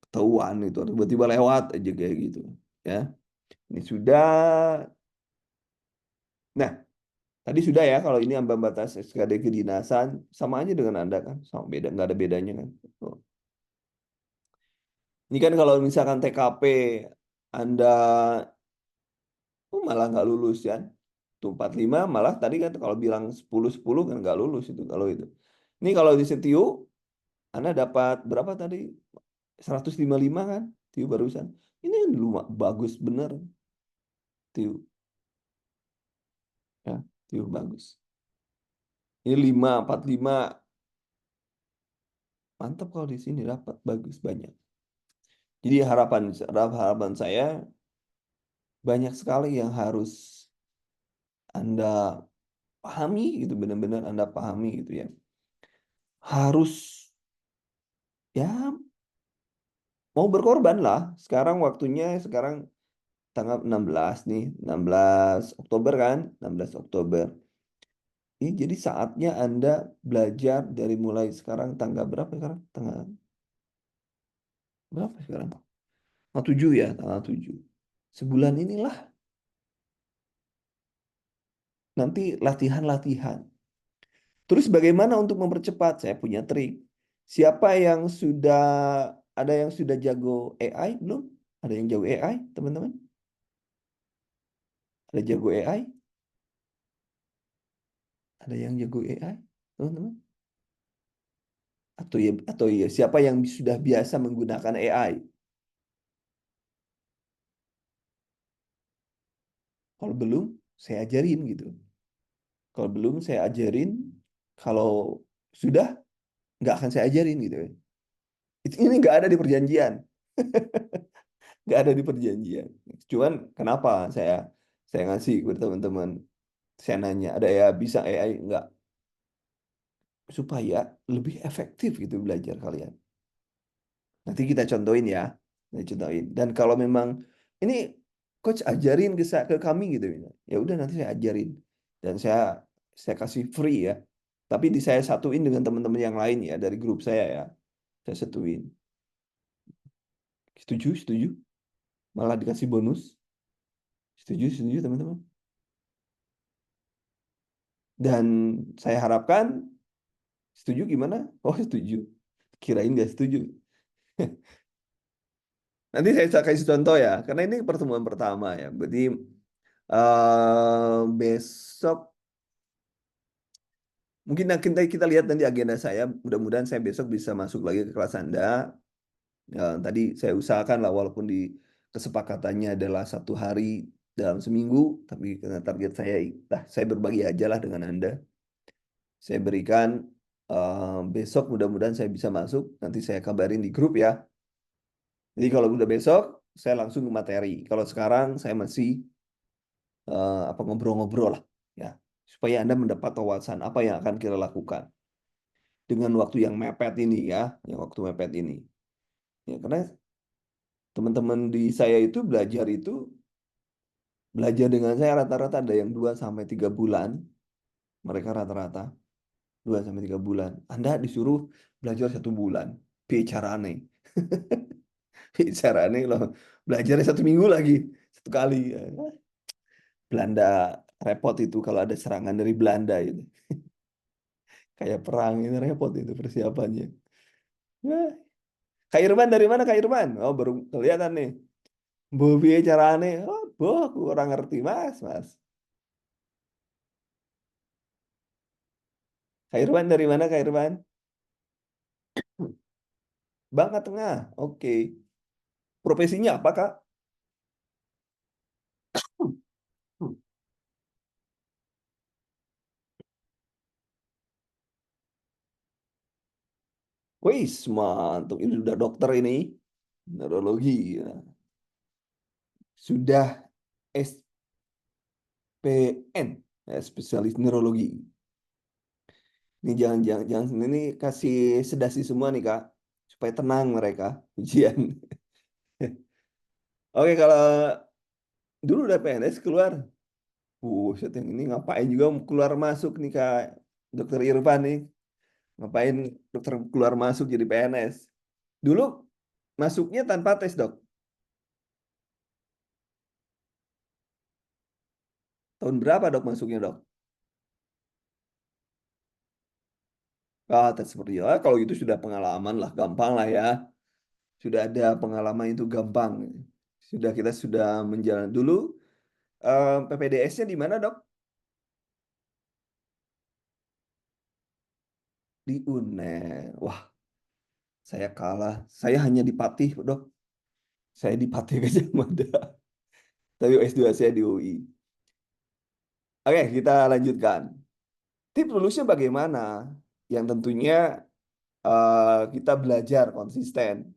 ketahuan itu, tiba-tiba lewat aja kayak gitu. Ya, ini sudah. Nah, tadi sudah ya, kalau ini ambang batas SKD kedinasan, sama aja dengan Anda kan, sama beda, nggak ada bedanya kan. Oh. Ini kan kalau misalkan TKP Anda malah nggak lulus kan, tuh 45 malah tadi kan kalau bilang 10-10 kan nggak lulus itu kalau itu. Ini kalau di Setiu, Anda dapat berapa tadi? 155 kan, Tiu barusan. Ini bagus bener, Tiu. Ya, Tiu bagus. Ini 545. Mantap kalau di sini dapat bagus banyak. Jadi harapan saya banyak sekali yang harus Anda pahami gitu, benar-benar Anda pahami gitu ya. Harus ya mau berkorban lah. Sekarang waktunya sekarang tanggal 16 nih, 16 Oktober kan? 16 Oktober. Ini jadi saatnya Anda belajar dari mulai sekarang tanggal berapa sekarang? Tanggal berapa sekarang? Tanggal 7 ya, tanggal 7. Sebulan inilah nanti latihan-latihan. Terus bagaimana untuk mempercepat? Saya punya trik. Siapa yang sudah ada yang sudah jago AI belum? Ada yang jago AI, teman-teman? Ada jago AI? Ada yang jago AI, teman-teman? Atau ya siapa yang sudah biasa menggunakan AI? Kalau belum, saya ajarin gitu. Kalau belum, saya ajarin. Kalau sudah, nggak akan saya ajarin gitu ya. Ini nggak ada di perjanjian. Nggak ada di perjanjian. Cuman kenapa saya ngasih ke teman-teman? Saya nanya, ada ya bisa AI? Nggak. Supaya lebih efektif gitu belajar kalian. Nanti kita contohin ya. Kita contohin. Dan kalau memang ini coach ajarin ke kami gitu. Ya udah nanti saya ajarin. Dan saya kasih free ya. Tapi saya satuin dengan teman-teman yang lain ya dari grup saya ya. Saya satuin. Setuju, setuju. Malah dikasih bonus. Setuju, setuju teman-teman. Dan saya harapkan setuju gimana? Oh setuju. Kirain nggak setuju. Nanti saya kasih contoh ya. Karena ini pertemuan pertama ya. Berarti besok mungkin kita lihat nanti agenda saya. Mudah-mudahan saya besok bisa masuk lagi ke kelas Anda. Tadi saya usahakan lah walaupun di kesepakatannya adalah 1 hari dalam seminggu, tapi karena target saya berbagi aja lah dengan Anda. Saya berikan besok mudah-mudahan saya bisa masuk. Nanti saya kabarin di grup ya. Jadi kalau udah besok saya langsung ke materi. Kalau sekarang saya masih apa ngobrol-ngobrol lah ya supaya Anda mendapat wawasan apa yang akan kita lakukan dengan waktu yang mepet ini ya, yang waktu mepet ini. Ya, karena teman-teman di saya itu belajar dengan saya rata-rata ada yang 2 sampai 3 bulan. Mereka rata-rata 2 sampai 3 bulan. Anda disuruh belajar 1 bulan. Bicarane. Bicarane loh. Belajarnya 1 minggu lagi. 1 kali. Belanda repot itu kalau ada serangan dari Belanda itu. Kayak perang ini repot itu persiapannya. Ya. Kak Irman dari mana Kak Irman? Oh baru kelihatan nih. Bobi carane. Oh boh aku kurang ngerti mas. Kak Irman dari mana Kak Irman? Bangka Tengah. Oke. Profesinya apa Kak? Wih, mantap. Ini udah dokter ini. Neurologi. Ya. Sudah SPN, ya, spesialis neurologi. Ini jangan ini kasih sedasi semua nih Kak, supaya tenang mereka ujian. Oke, kalau dulu udah PNS keluar, set yang ini ngapain juga keluar masuk nih Kak, Dokter Irfan nih, ngapain dokter keluar masuk jadi PNS? Dulu masuknya tanpa tes dok. Tahun berapa dok masuknya dok? Ah, tes seperti ya. Kalau itu sudah pengalaman lah, gampang lah ya. Sudah ada pengalaman itu gampang. Kita sudah menjalani dulu. PPDS-nya di mana dok? Di UNER. Wah, saya kalah. Saya hanya di Patih, dok. Saya di Patih Gajah Mada. Tapi S2 saya di UI. Oke, kita lanjutkan. Tips lulusnya bagaimana? Yang tentunya kita belajar konsisten.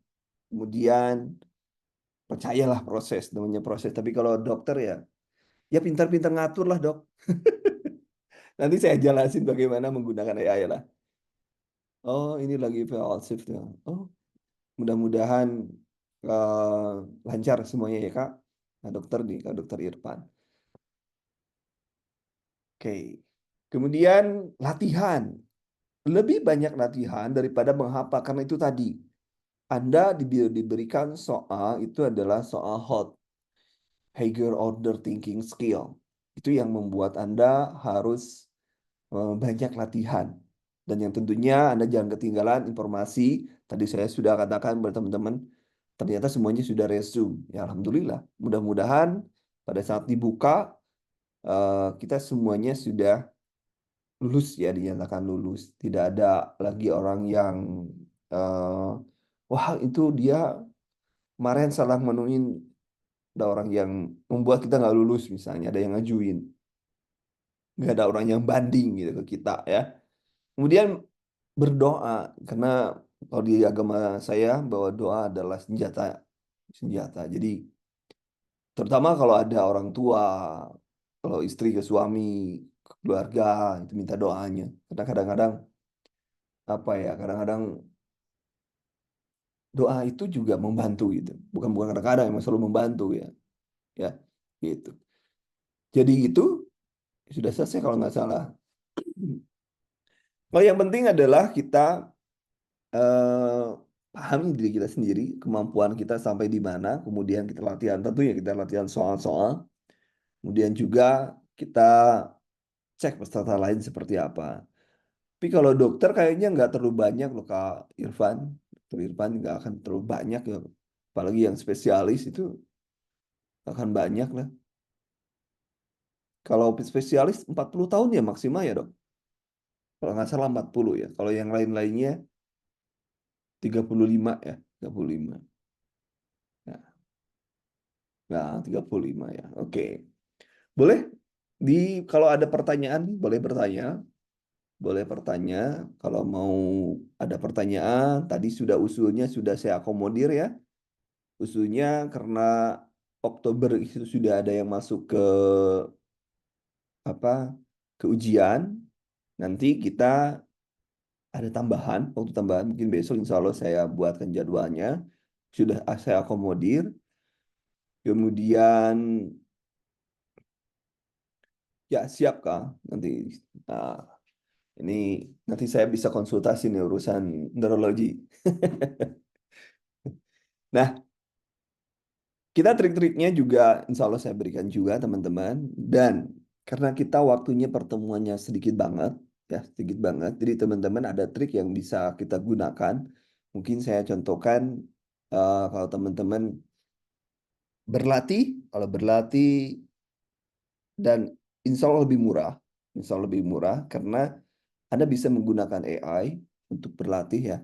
Kemudian percayalah proses, namanya proses. Tapi kalau dokter ya pintar-pintar ngatur lah dok. Nanti saya jelasin bagaimana menggunakan AI lah. Oh, ini lagi fail shift ya. Oh, mudah-mudahan lancar semuanya ya Kak. Nah, dokter nih, Kak Dokter Irfan. Oke. Kemudian latihan. Lebih banyak latihan daripada menghafal karena itu tadi. Anda diberikan soal itu adalah soal hot, higher order thinking skill. Itu yang membuat Anda harus banyak latihan. Dan yang tentunya Anda jangan ketinggalan informasi. Tadi saya sudah katakan kepada teman-teman, ternyata semuanya sudah resume. Ya, alhamdulillah. Mudah-mudahan pada saat dibuka, kita semuanya sudah lulus ya, dinyatakan lulus. Tidak ada lagi orang yang, eh, wah itu dia kemarin salah menuin. Ada orang yang membuat kita nggak lulus misalnya, ada yang ngajuin. Nggak ada orang yang banding gitu ke kita ya. Kemudian berdoa, karena kalau di agama saya bahwa doa adalah senjata. Senjata. Jadi terutama kalau ada orang tua, kalau istri ke suami, ke keluarga, itu minta doanya. Karena kadang-kadang apa ya, kadang-kadang doa itu juga membantu gitu. Bukan bukan kadang-kadang, emang selalu membantu ya. Ya, gitu. Jadi itu sudah selesai kalau nggak salah. Kalau yang penting adalah kita eh, pahami diri kita sendiri, kemampuan kita sampai di mana, kemudian kita latihan. Tentunya kita latihan soal-soal, kemudian juga kita cek peserta lain seperti apa. Tapi kalau dokter kayaknya nggak terlalu banyak loh Kak Irfan. Dokter Irfan nggak akan terlalu banyak ya. Apalagi yang spesialis itu akan banyak lah. Kalau spesialis 40 tahun ya maksimal ya dok. Kalau nggak salah 40 ya. Kalau yang lain-lainnya 35 ya. 35. Nah, nah 35 ya. Oke. Boleh kalau ada pertanyaan boleh bertanya. Boleh bertanya. Kalau mau ada pertanyaan, tadi sudah usulnya sudah saya akomodir ya. Usulnya karena Oktober itu sudah ada yang masuk ke apa? Ke ujian. Nanti kita ada tambahan, waktu tambahan mungkin besok insya Allah saya buatkan jadwalnya. Sudah saya akomodir. Kemudian ya siap Kak. Nanti nah, ini nanti saya bisa konsultasi nih urusan neurologi. Nah, kita trik-triknya juga insya Allah saya berikan juga teman-teman. Dan karena kita waktunya pertemuannya sedikit banget, ya sedikit banget. Jadi teman-teman ada trik yang bisa kita gunakan. Mungkin saya contohkan kalau teman-teman berlatih, kalau berlatih dan insya Allah lebih murah, insya Allah lebih murah karena Anda bisa menggunakan AI untuk berlatih ya,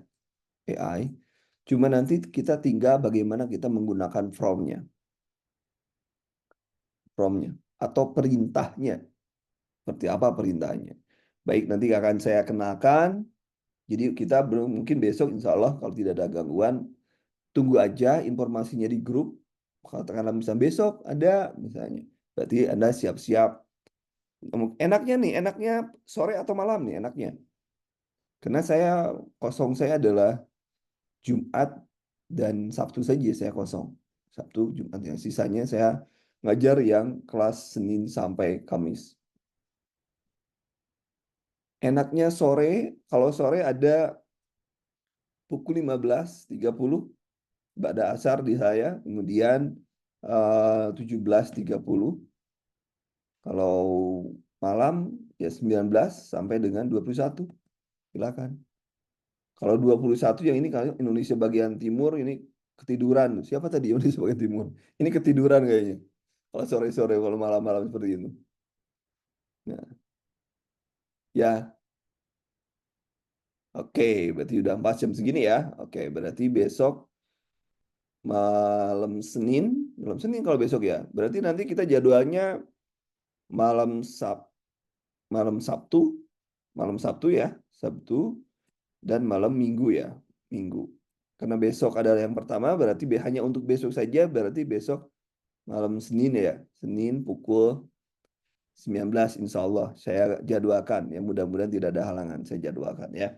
AI. Cuma nanti kita tinggal bagaimana kita menggunakan prompt-nya atau perintahnya. Seperti apa perintahnya. Baik, nanti akan saya kenalkan. Jadi kita belum mungkin besok insya Allah kalau tidak ada gangguan, tunggu aja informasinya di grup. Katakanlah misalnya besok ada misalnya, berarti Anda siap-siap. Enaknya nih, enaknya sore atau malam nih enaknya. Karena kosong saya adalah Jumat dan Sabtu saja saya kosong. Sabtu, Jumat yang sisanya saya ngajar yang kelas Senin sampai Kamis. Enaknya sore, kalau sore ada pukul 15.30 Ba'da asar di saya, kemudian 17.30. Kalau malam ya 19 sampai dengan 21. Silakan. Kalau 21 yang ini kalau Indonesia bagian timur ini ketiduran. Siapa tadi Indonesia bagian timur? Ini ketiduran kayaknya. Kalau sore-sore, kalau malam-malam seperti itu. Nah, ya, oke, berarti udah 4 jam segini ya. Oke, berarti besok malam Senin kalau besok ya. Berarti nanti kita jadwalnya malam Sab, malam Sabtu, malam Sabtu ya, Sabtu dan malam Minggu ya, Minggu. Karena besok adalah yang pertama, berarti hanya untuk besok saja, berarti besok malam Senin ya, Senin pukul 19 insya Allah saya jadwalkan. Ya mudah-mudahan tidak ada halangan, saya jadwalkan ya.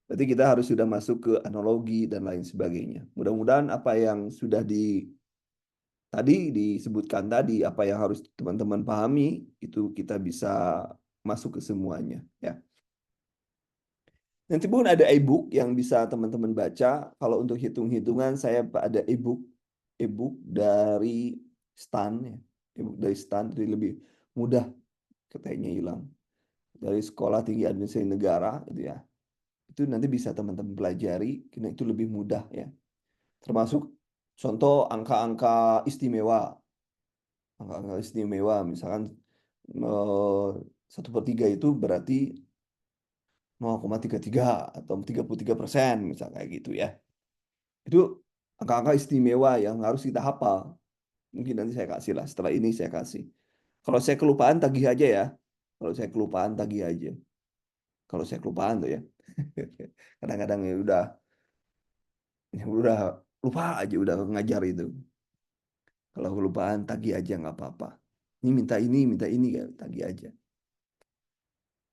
Berarti kita harus sudah masuk ke analogi dan lain sebagainya. Mudah-mudahan apa yang sudah tadi disebutkan tadi, apa yang harus teman-teman pahami, itu kita bisa masuk ke semuanya ya. Nanti pun ada e-book yang bisa teman-teman baca. Kalau untuk hitung-hitungan saya ada e-book dari Stan ya. E-book dari Stan jadi lebih mudah, katanya hilang. Dari Sekolah Tinggi Administrasi Negara itu ya. Itu nanti bisa teman-teman pelajari karena itu lebih mudah ya. Termasuk contoh angka-angka istimewa. Angka-angka istimewa misalkan 1/3 itu berarti 0,33 atau 33% misalnya kayak gitu ya. Itu angka-angka istimewa yang harus kita hafal. Mungkin nanti saya kasih lah. Setelah ini saya kasih. Kalau saya kelupaan tagih aja ya. Kalau saya kelupaan tagih aja. Kalau saya kelupaan tuh ya. Kadang-kadang ya udah lupa aja udah ngajar itu. Kalau kelupaan tagih aja nggak apa-apa. Ini, minta ini ya, tagih aja.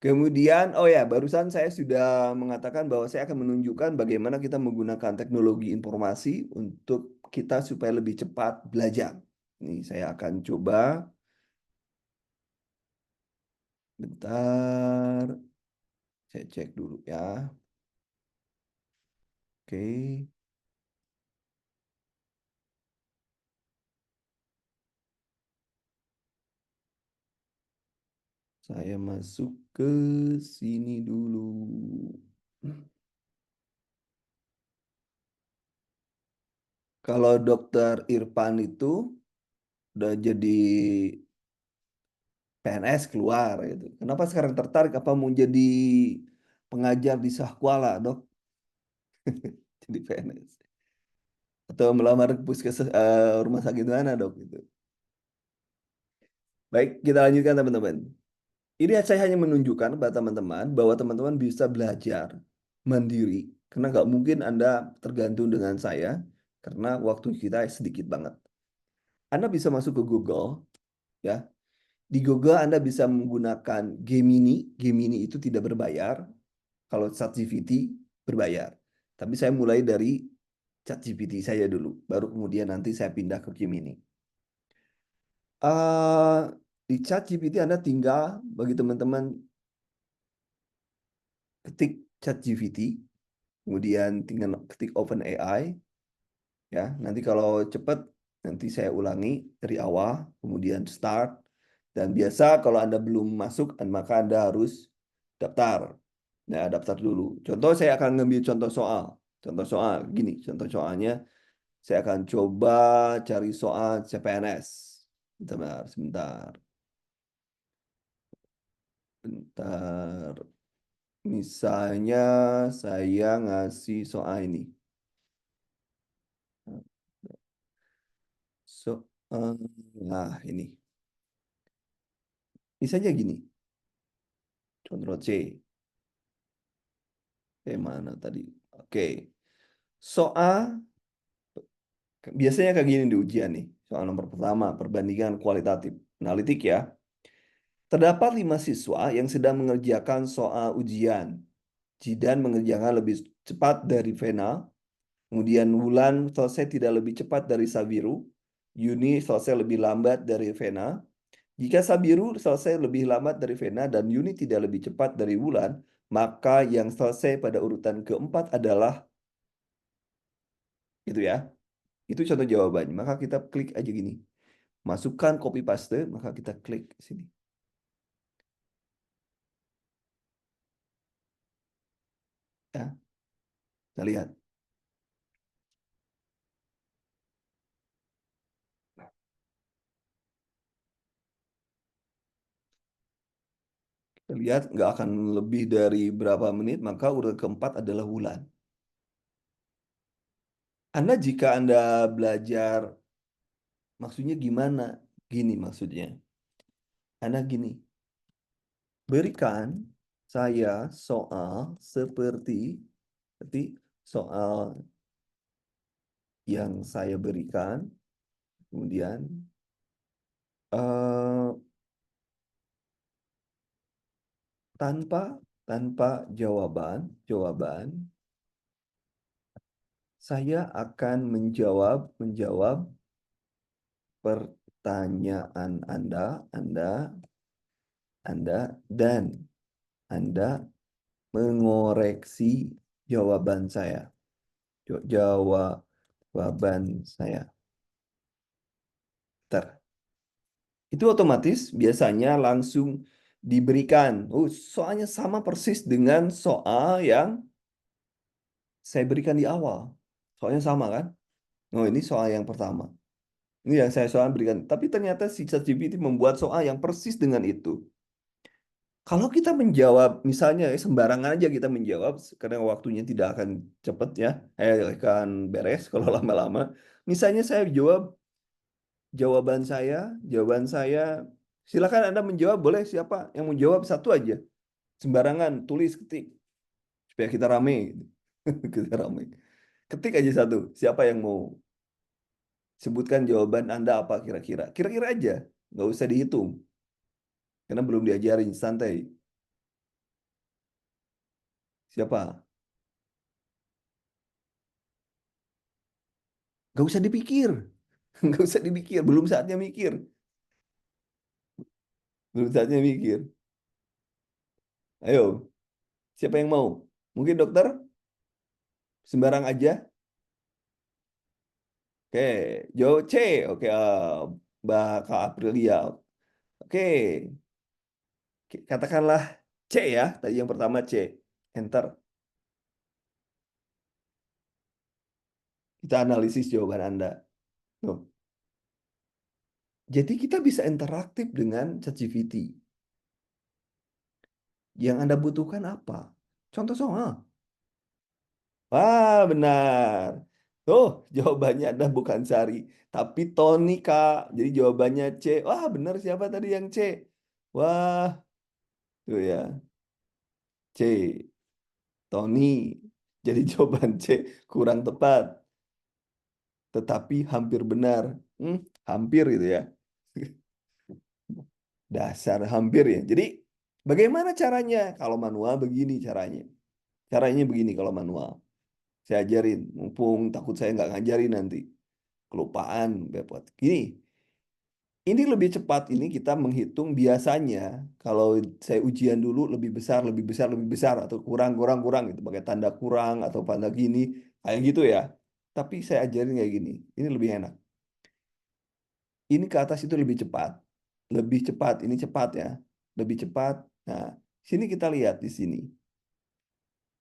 Kemudian, oh ya, barusan saya sudah mengatakan bahwa saya akan menunjukkan bagaimana kita menggunakan teknologi informasi untuk kita supaya lebih cepat belajar. Ini saya akan coba. Bentar, saya cek dulu ya. Oke, saya masuk ke sini dulu. Kalau Dokter Irfan itu udah jadi PNS keluar gitu. Kenapa sekarang tertarik? Apa mau jadi pengajar di Sahkuala, dok? Jadi PNS. Atau melamar rumah sakit mana, dok? Gitu. Baik, kita lanjutkan teman-teman. Ini saya hanya menunjukkan kepada teman-teman bahwa teman-teman bisa belajar mandiri. Karena nggak mungkin Anda tergantung dengan saya, karena waktu kita sedikit banget. Anda bisa masuk ke Google, ya. Di Google Anda bisa menggunakan Gemini. Gemini itu tidak berbayar. Kalau ChatGPT berbayar. Tapi saya mulai dari ChatGPT saya dulu. Baru kemudian nanti saya pindah ke Gemini. Eh, di ChatGPT Anda tinggal bagi teman-teman ketik ChatGPT, kemudian tinggal ketik OpenAI, ya. Nanti kalau cepat, nanti saya ulangi dari awal, kemudian start. Dan biasa kalau Anda belum masuk, maka Anda harus daftar. Nah, daftar dulu. Contoh saya akan ngambil contoh soal. Contoh soal gini, contoh soalnya saya akan coba cari soal CPNS. Sebentar, sebentar. Bentar. Misalnya saya ngasih soal ini. So, nah ini. Misalnya gini. Ctrl C. Mana tadi? Oke. Soal biasanya kayak gini di ujian nih. Soal nomor pertama, perbandingan kualitatif analitik ya. Terdapat 5 siswa yang sedang mengerjakan soal ujian. Jidan mengerjakan lebih cepat dari Vena. Kemudian Wulan selesai tidak lebih cepat dari Sabiru. Yuni selesai lebih lambat dari Vena. Jika Sabiru selesai lebih lambat dari Vena dan Yuni tidak lebih cepat dari Wulan, maka yang selesai pada urutan keempat adalah itu ya. Itu contoh jawabannya. Maka kita klik aja gini. Masukkan copy paste, maka kita klik sini. Ya, kita lihat. Kita lihat nggak akan lebih dari berapa menit, maka urutan keempat adalah Wulan. Anda jika Anda belajar, maksudnya gimana? Gini maksudnya. Anda gini, berikan saya soal seperti soal yang saya berikan, kemudian eh, tanpa jawaban, saya akan menjawab pertanyaan dan Anda mengoreksi jawaban saya. Jawaban saya. Itu otomatis biasanya langsung diberikan. Soalnya sama persis dengan soal yang saya berikan di awal. Soalnya sama kan? Oh, ini soal yang pertama. Ini yang saya soal berikan. Tapi ternyata si ChatGPT membuat soal yang persis dengan itu. Kalau kita menjawab, misalnya sembarangan aja kita menjawab, karena waktunya tidak akan cepat ya, akan beres kalau lama-lama. Misalnya saya jawaban saya, silakan Anda menjawab, boleh siapa yang menjawab satu aja. Sembarangan, tulis, ketik, supaya kita rame. Kita rame. Ketik aja satu, siapa yang mau sebutkan jawaban Anda apa kira-kira. Kira-kira aja, nggak usah dihitung. Karena belum diajarin, santai. Siapa? Nggak usah dipikir. Nggak usah dipikir, belum saatnya mikir. Belum saatnya mikir. Ayo, siapa yang mau? Mungkin dokter? Sembarang aja? Oke, Jo C. Oke, Mbak Kak Aprilia. Oke, katakanlah C ya. Tadi yang pertama C. Enter. Kita analisis jawaban Anda. Tuh. Jadi kita bisa interaktif dengan ChatGPT. Yang Anda butuhkan apa? Contoh soal. Wah, benar. Tuh, jawabannya Anda bukan Sari, tapi Tony, Kak. Jadi jawabannya C. Wah, benar siapa tadi yang C? Wah, tuh ya. C. Tony. Jadi jawaban C kurang tepat, tetapi hampir benar. Hampir gitu ya. Dasar hampir ya. Jadi bagaimana caranya? Kalau manual begini caranya. Caranya begini kalau manual. Saya ajarin. Mumpung takut saya nggak ngajarin nanti. Kelupaan. Bepot. Gini. Ini lebih cepat. Ini kita menghitung biasanya. Kalau saya ujian dulu lebih besar, lebih besar, lebih besar. Atau kurang, kurang, kurang. Gitu. Pakai tanda kurang atau tanda gini. Kayak gitu ya. Tapi saya ajarin kayak gini. Ini lebih enak. Ini ke atas itu lebih cepat. Lebih cepat. Ini cepat ya. Lebih cepat. Nah, sini kita lihat di sini.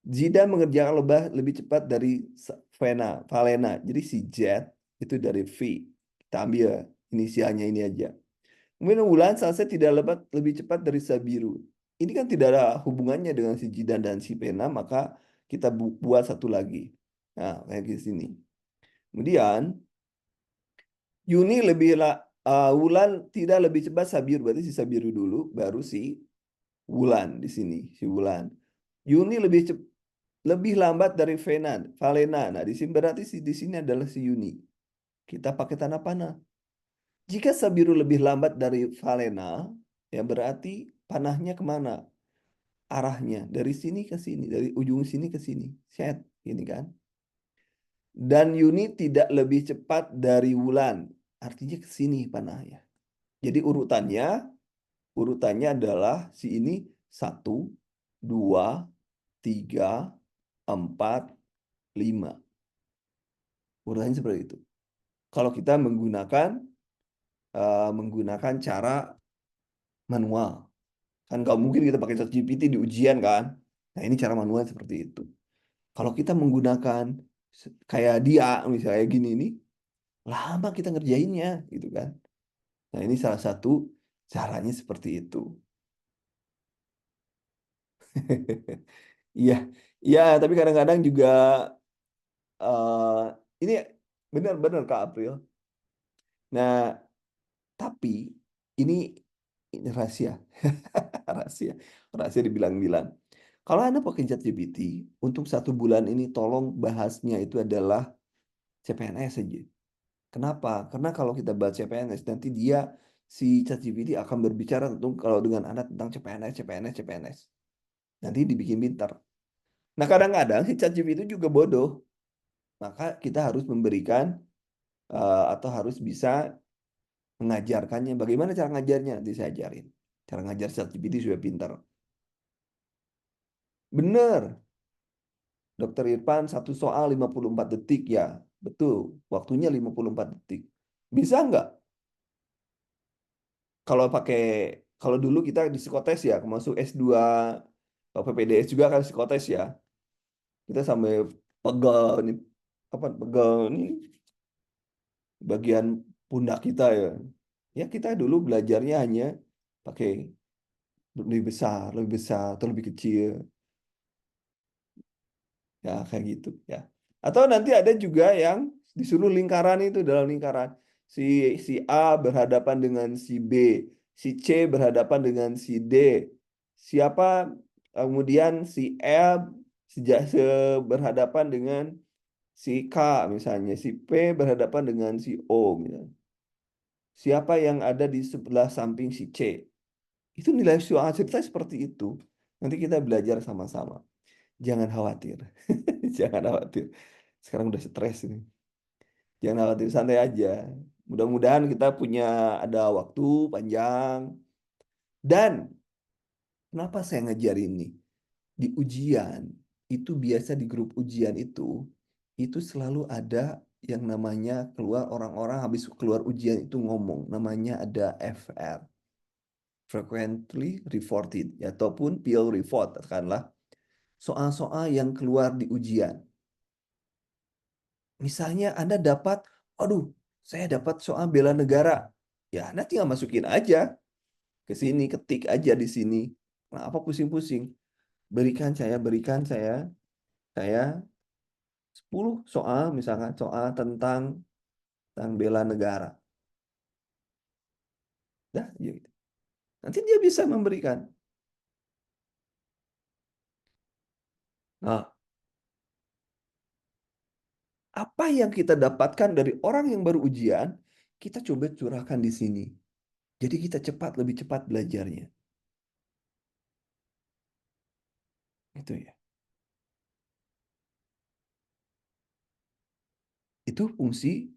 Zidane mengerjakan lebih cepat dari Valena. Jadi si Z itu dari V. Kita ambil inisialnya ini aja. Kemudian Wulan selesai tidak lebih cepat dari Sabiru. Ini kan tidak ada hubungannya dengan si Zidane dan si Pena, maka kita buat satu lagi. Nah, kayak di sini. Kemudian Wulan tidak lebih cepat Sabiru, berarti si Sabiru dulu, baru si Wulan di sini, si Wulan. Yuni lebih cepat. lebih lambat dari Valena. Nah, di sini berarti di sini adalah si Yuni. Kita pakai tanda panah. Jika Sabiru lebih lambat dari Valena, ya berarti panahnya kemana? Arahnya dari sini ke sini, dari ujung sini ke sini. Set, ini kan. Dan Yuni tidak lebih cepat dari Wulan. Artinya ke sini panahnya. Jadi urutannya adalah si ini 1, 2, 3, 4, 5. Urutannya seperti itu. Kalau kita menggunakan cara manual, kan nggak mungkin kita pakai ChatGPT di ujian kan? Nah ini cara manual seperti itu. Kalau kita menggunakan kayak dia misalnya gini nih, lama kita ngerjainnya gitu kan. Nah ini salah satu caranya seperti itu. Iya, iya. Tapi kadang-kadang juga ini benar-benar Kak April. Nah, tapi ini rahasia, rahasia, rahasia dibilang-bilang. Kalau Anda pakai ChatGPT, untuk 1 bulan ini tolong bahasnya itu adalah CPNS saja. Kenapa? Karena kalau kita bahas CPNS, nanti si ChatGPT akan berbicara tentang kalau dengan Anda tentang CPNS, CPNS, CPNS. Nanti dibikin pintar. Nah, kadang-kadang si ChatGPT juga bodoh. Maka kita harus memberikan atau harus bisa mengajarkannya. Bagaimana cara ngajarnya? Nanti saya ajarin. Cara ngajar ChatGPT sudah pintar. Bener. Dokter Irfan, 1 soal 54 detik ya. Betul. Waktunya 54 detik. Bisa nggak? Kalau dulu kita di psikotes ya, masuk S2 atau PPDS juga kan psikotes ya. Kita sampai pegal nih, pegal nih bagian pundak kita ya. Ya kita dulu belajarnya hanya pakai lebih besar atau lebih kecil. Ya kayak gitu ya. Atau nanti ada juga yang disuruh lingkaran itu dalam lingkaran. Si si A berhadapan dengan si B, si C berhadapan dengan si D. Siapa kemudian si L berhadapan dengan si K misalnya, si P berhadapan dengan si O misalnya. Siapa yang ada di sebelah samping si C? Itu nilai soal cerita seperti itu. Nanti kita belajar sama-sama. Jangan khawatir. Jangan khawatir. Sekarang udah stres ini. Jangan khawatir, santai aja. Mudah-mudahan kita ada waktu panjang. Dan kenapa saya ngajar ini? Di ujian, itu biasa di grup ujian itu selalu ada yang namanya keluar orang-orang habis keluar ujian itu ngomong. Namanya ada FR. Frequently reported. Ataupun peer report. Katakanlah soal-soal yang keluar di ujian. Misalnya Anda aduh, saya dapat soal bela negara. Ya, Anda tinggal masukin aja ke sini, ketik aja di sini. Nah, apa pusing-pusing? Berikan saya 10 soal, misalkan soal tentang bela negara. Dah, gitu. Nanti dia bisa memberikan. Nah, apa yang kita dapatkan dari orang yang baru ujian, kita coba curahkan di sini. Jadi kita lebih cepat belajarnya. Itu ya. Itu fungsi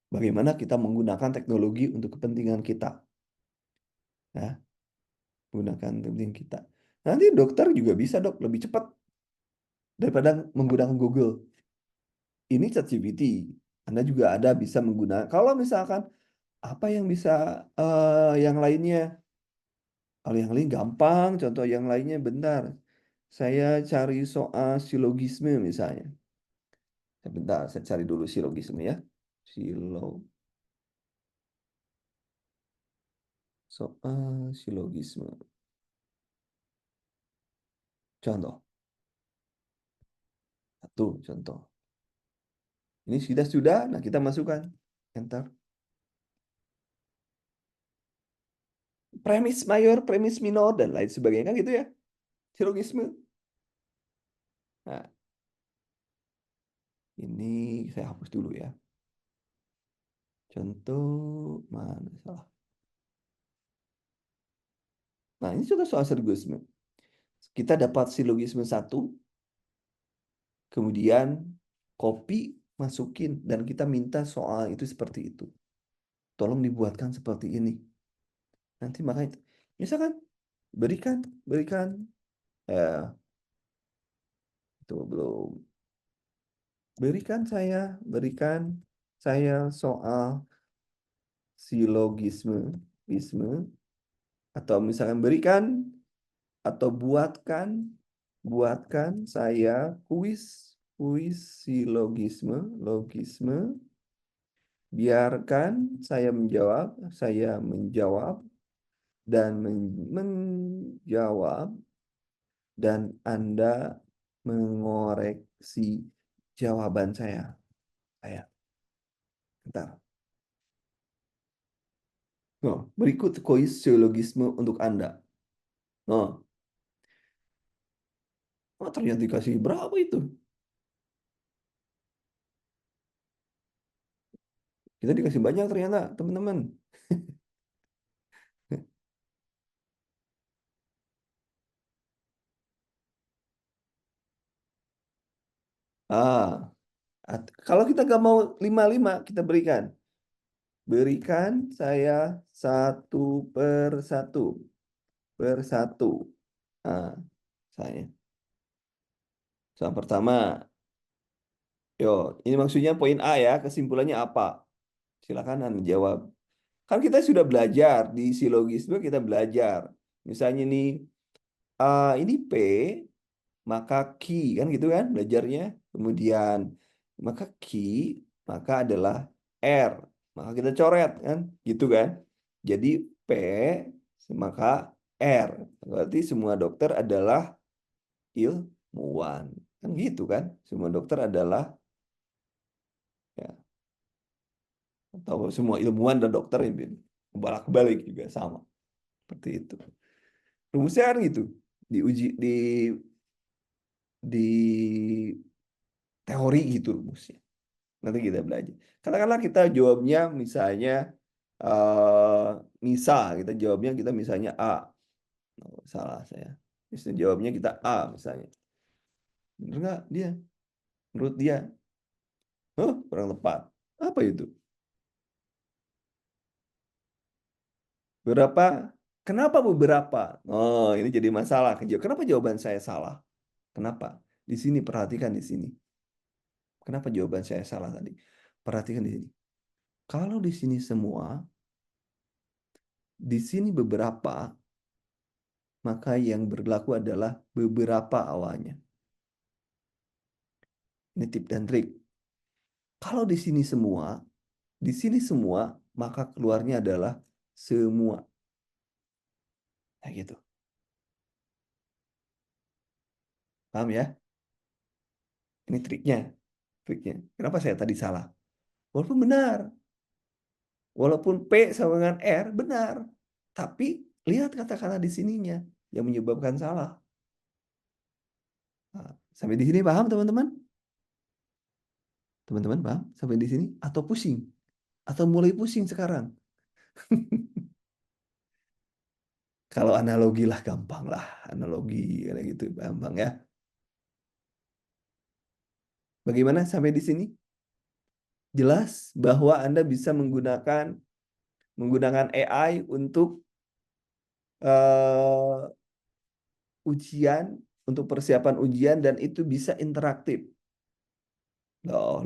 bagaimana kita menggunakan teknologi untuk kepentingan kita. Ya, menggunakan kepentingan kita. Nanti dokter juga bisa dok lebih cepat daripada menggunakan Google. Ini ChatGPT. Anda juga ada bisa menggunakan. Kalau misalkan apa yang bisa yang lainnya, kalau yang lain gampang. Contoh yang lainnya bentar. Saya cari soal silogisme misalnya. Sebentar, saya cari dulu silogisme ya. Soal silogisme. Contoh. Satu contoh. Ini sudah, nah kita masukkan. Enter. Premis mayor, premis minor, dan lain sebagainya. Kan gitu ya. Silogisme. Nah, Ini saya hapus dulu ya. Contoh mana salah. Nah, ini juga soal silogisme. Kita dapat silogisme 1, kemudian copy, masukin, dan kita minta soal itu seperti itu. Tolong dibuatkan seperti ini. Nanti makanya, misalkan, berikan, itu belum. Berikan saya soal silogisme, atau misalkan atau buatkan saya kuis logisme, biarkan saya menjawab dan menjawab, dan Anda mengoreksi jawaban saya. Bentar. Oh, berikut kuis silogisme untuk Anda. Oh, ternyata dikasih berapa itu? Kita dikasih banyak ternyata, teman-teman. Kalau kita nggak mau 5-5, kita berikan. Berikan saya 1/1. Nah, saya. Soal pertama. Yo, ini maksudnya poin A ya, kesimpulannya apa? Silakan Anda jawab. Kan kita sudah belajar di silogisme, kita belajar. Misalnya nih, ini P, maka Q, kan gitu kan belajarnya. Kemudian maka Q, maka adalah R. Maka kita coret kan, gitu kan. Jadi P, maka R. Berarti semua dokter adalah ilmuwan. Kan gitu kan. Semua dokter adalah, ya, atau semua ilmuwan dan dokter ini bolak-balik juga sama. Seperti itu. Rumusnya kan gitu. Diuji di teori gitu rumusnya. Nanti kita belajar. Katakanlah kita jawabnya misalnya kita jawabnya misalnya A. Oh, salah saya. Misalnya jawabnya kita A misalnya. Benar nggak dia? Menurut dia, kurang tepat. Apa itu? Berapa? Kenapa beberapa? Oh, ini jadi masalah. Kenapa jawaban saya salah? Kenapa? Di sini, perhatikan di sini. Kenapa jawaban saya salah tadi? Perhatikan di sini. Kalau di sini semua, di sini beberapa, maka yang berlaku adalah beberapa awalnya. Ini tip dan trik. Kalau di sini semua, maka keluarnya adalah semua. Nah, gitu. Paham ya? Ini triknya. Kenapa saya tadi salah? Walaupun benar. Walaupun P sama dengan R, benar. Tapi lihat kata-kata di sininya yang menyebabkan salah. Nah, sampai di sini paham, teman-teman? Teman-teman paham sampai di sini? Atau pusing? Atau mulai pusing sekarang? Kalau analogi lah gampang lah. Analogi kayak gitu gampang ya. Bagaimana sampai di sini? Jelas bahwa Anda bisa menggunakan AI untuk ujian, untuk persiapan ujian, dan itu bisa interaktif. Loh,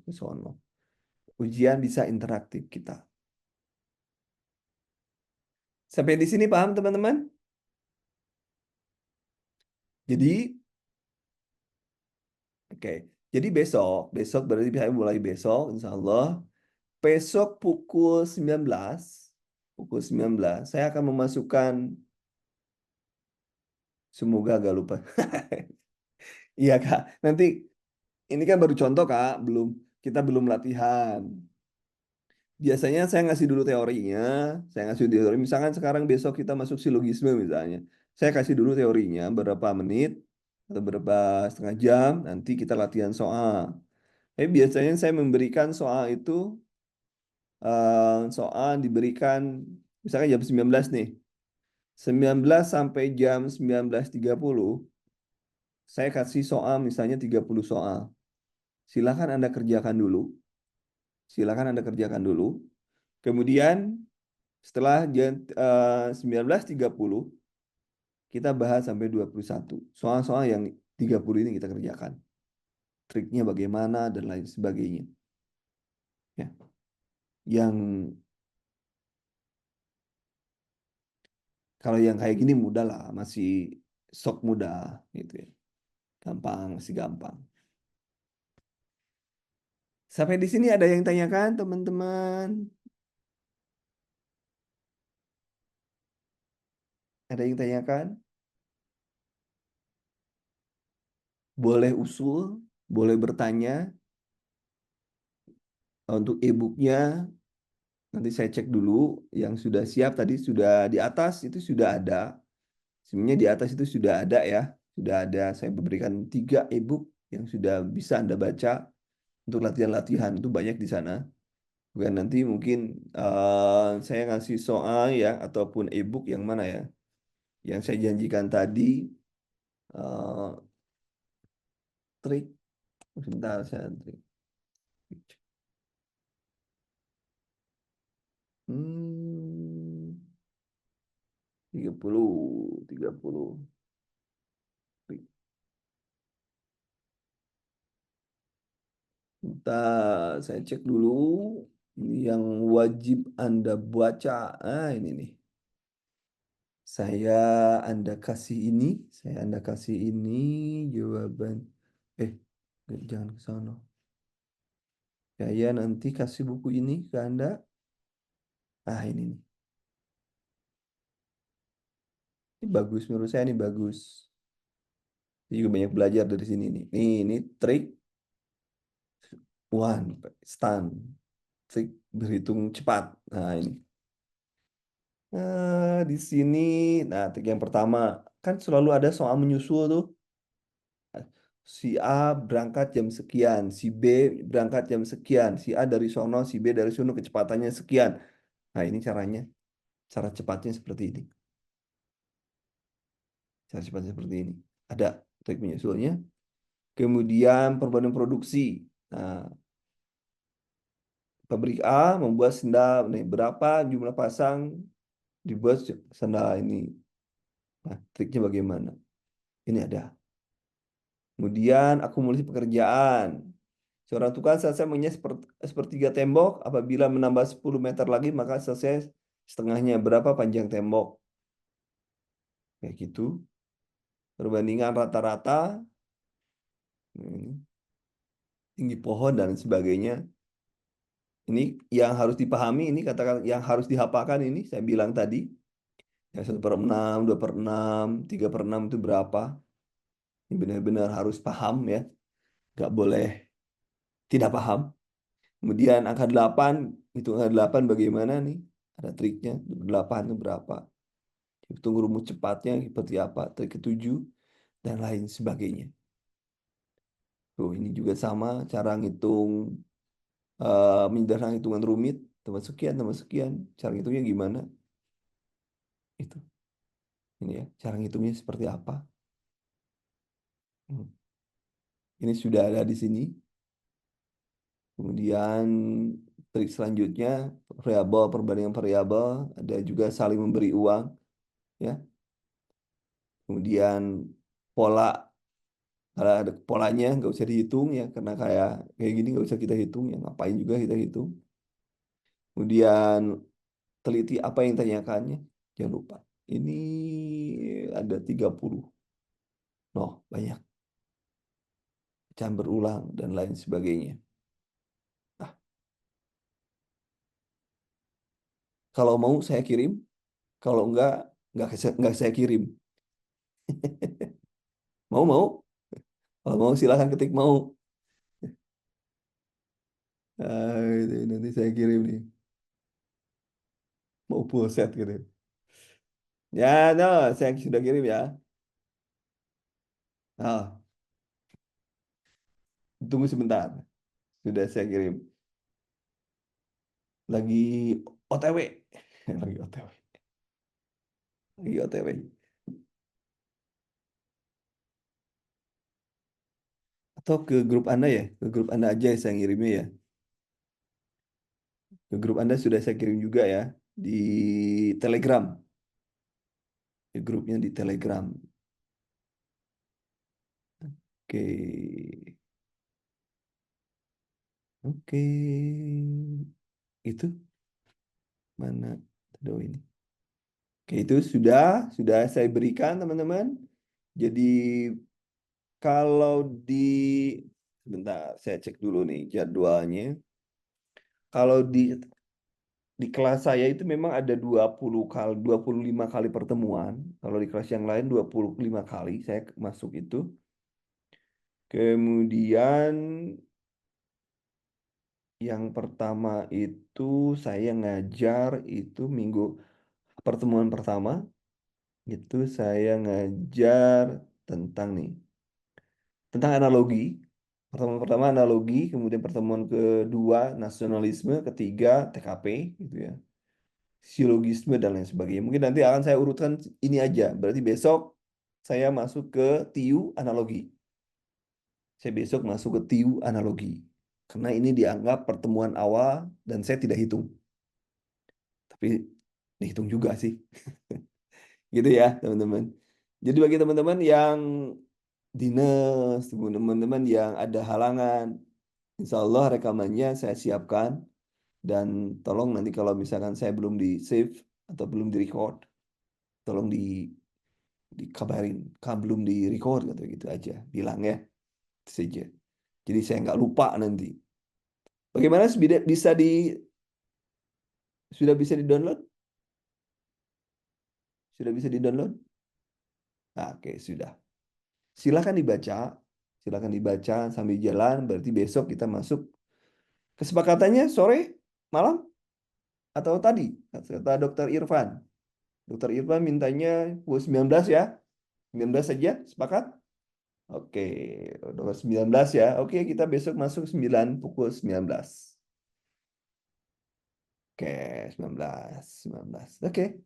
kesono. Ujian bisa interaktif kita. Sampai di sini paham, teman-teman? Jadi, oke. Jadi besok berarti bisa mulai besok, insya Allah. Besok pukul 19, saya akan memasukkan, semoga agak lupa. Iya Kak, nanti ini kan baru contoh Kak, kita belum latihan. Biasanya saya ngasih dulu teorinya, misalkan sekarang besok kita masuk silogisme misalnya. Saya kasih dulu teorinya berapa menit atau berapa setengah jam, nanti kita latihan soal. Biasanya saya memberikan soal itu, soal diberikan misalkan jam 19 nih. 19 sampai jam 19.30 saya kasih soal misalnya 30 soal. Silakan Anda kerjakan dulu. Silakan Anda kerjakan dulu. Kemudian setelah jam 19.30 kita bahas sampai 21. Soal-soal yang 30 ini kita kerjakan. Triknya bagaimana dan lain sebagainya. Ya. Yang kalau yang kayak gini mudah lah, masih sok mudah gitu ya. Gampang, masih gampang. Sampai di sini ada yang tanyakan, teman-teman? Ada yang tanyakan? Boleh usul, boleh bertanya. Untuk e-booknya nanti saya cek dulu yang sudah siap tadi sudah di atas itu sudah ada. Sebenarnya di atas itu sudah ada ya. Sudah ada saya berikan 3 e-book yang sudah bisa Anda baca untuk latihan-latihan itu banyak di sana. Bukan nanti mungkin saya ngasih soal ya ataupun e-book yang mana ya? Yang saya janjikan tadi eh, trik. Sebentar saya trik. Hmm, 30. Bentar, saya cek dulu. Ini yang wajib Anda baca. Ini nih. Saya Anda kasih ini. Saya Anda kasih ini jawaban. Eh, jangan ke sana. Saya nanti kasih buku ini ke Anda. Ini nih. Ini bagus menurut saya ini bagus. Saya juga banyak belajar dari sini nih. Ini trik one stand. Trik berhitung cepat. Nah, ini. Di sini, nah trik yang pertama kan selalu ada soal menyusul tuh. Si A berangkat jam sekian, si B berangkat jam sekian, si A dari sono, si B dari sono kecepatannya sekian. Nah ini caranya, cara cepatnya seperti ini. Cara cepatnya seperti ini. Ada trik menyusulnya. Kemudian perbandingan produksi. Nah, pabrik A membuat sendal, nih berapa jumlah pasang dibuat sendal ini. Nah, triknya bagaimana? Ini ada. Kemudian akumulasi pekerjaan. Seorang tukang selesai mengenyas sepertiga tembok. Apabila menambah 10 meter lagi, maka selesai setengahnya. Berapa panjang tembok? Kayak gitu. Perbandingan rata-rata. Tinggi pohon dan sebagainya. Ini yang harus dipahami. Ini katakan yang harus dihafalkan ini. Saya bilang tadi. Yang 1/6, 2/6, 3/6 itu berapa? Ini benar-benar harus paham ya. Nggak boleh tidak paham. Kemudian angka 8, hitung angka 8 bagaimana nih? Ada triknya, 8 itu berapa? Hitung rumus cepatnya seperti apa? Trik ketujuh, dan lain sebagainya. Tuh, ini juga sama, cara ngitung, menyederhanakan hitungan rumit, tambah sekian. Cara ngitungnya gimana? Itu. Ini ya, cara ngitungnya seperti apa? Hmm. Ini sudah ada di sini. Kemudian trik selanjutnya variabel perbandingan variabel, ada juga saling memberi uang ya. Kemudian pola, kalau ada polanya nggak usah dihitung ya karena kayak gini nggak usah kita hitung ya, ngapain juga kita hitung. Kemudian teliti apa yang tanyakannya, jangan lupa. Ini ada 30. Noh, banyak. Pecahan berulang dan lain sebagainya. Nah, kalau mau saya kirim, kalau enggak saya kirim. Mau? Kalau mau silahkan ketik mau. Nanti saya kirim nih. Mau full set gitu. Ya, no, saya sudah kirim ya. Ah, tunggu sebentar. Sudah saya kirim. Lagi OTW. Lagi OTW. Lagi OTW. Atau ke grup Anda ya? Ke grup Anda aja yang saya ngirimnya ya. Ke grup Anda sudah saya kirim juga ya. Di Telegram. Di grupnya di Telegram. Oke. Oke. Itu mana? Aduh ini. Oke, itu sudah saya berikan teman-teman. Jadi kalau di sebentar saya cek dulu nih jadwalnya. Kalau di kelas saya itu memang ada 25 kali pertemuan. Kalau di kelas yang lain 25 kali saya masuk itu. Kemudian yang pertama itu saya ngajar itu pertemuan pertama itu saya ngajar tentang tentang analogi. Pertemuan pertama analogi, kemudian pertemuan kedua nasionalisme, ketiga TKP gitu ya. Silogisme dan lain sebagainya. Mungkin nanti akan saya urutkan ini aja. Berarti besok saya masuk ke TIU analogi. Saya besok masuk ke TIU analogi. Karena ini dianggap pertemuan awal dan saya tidak hitung. Tapi dihitung juga sih. Gitu ya, teman-teman. Jadi bagi teman-teman yang dinas, teman-teman yang ada halangan, insya Allah rekamannya saya siapkan. Dan tolong nanti kalau misalkan saya belum di save atau belum di record, tolong dikabarin, belum di record gitu aja, bilang ya, itu saja. Jadi saya nggak lupa nanti. Bagaimana sudah bisa di download? Sudah bisa di download? Nah, oke, sudah. Silakan dibaca, silakan dibaca sambil jalan. Berarti besok kita masuk. Kesepakatannya sore, malam, atau tadi? Kata Dokter Irfan. Dokter Irfan mintanya pukul 19 ya. 19 saja, sepakat? Oke, udah 19 ya. Oke, kita besok masuk pukul 19. Oke, 19. Oke.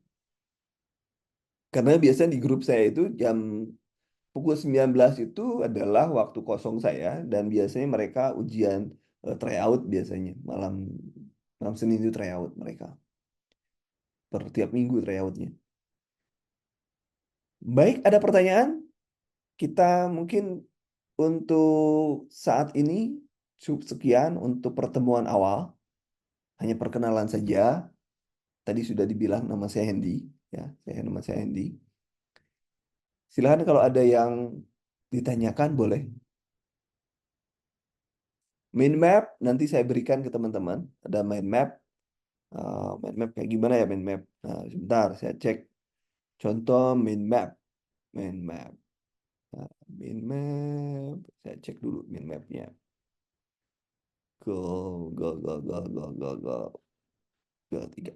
Karena biasanya di grup saya itu pukul 19 itu adalah waktu kosong saya dan biasanya mereka ujian tryout biasanya malam malam Senin itu tryout mereka. Per tiap minggu tryoutnya. Baik, ada pertanyaan? Kita mungkin untuk saat ini cukup sekian untuk pertemuan awal. Hanya perkenalan saja. Tadi sudah dibilang nama saya Hendy, ya, nama saya Hendy. Silakan kalau ada yang ditanyakan boleh. Mind map nanti saya berikan ke teman-teman. Ada mind map. Mind map kayak gimana ya mind map? Nah, sebentar saya cek contoh mind map. Mind map. Nah, mind map. Saya cek dulu mind mapnya. Go. Tiga.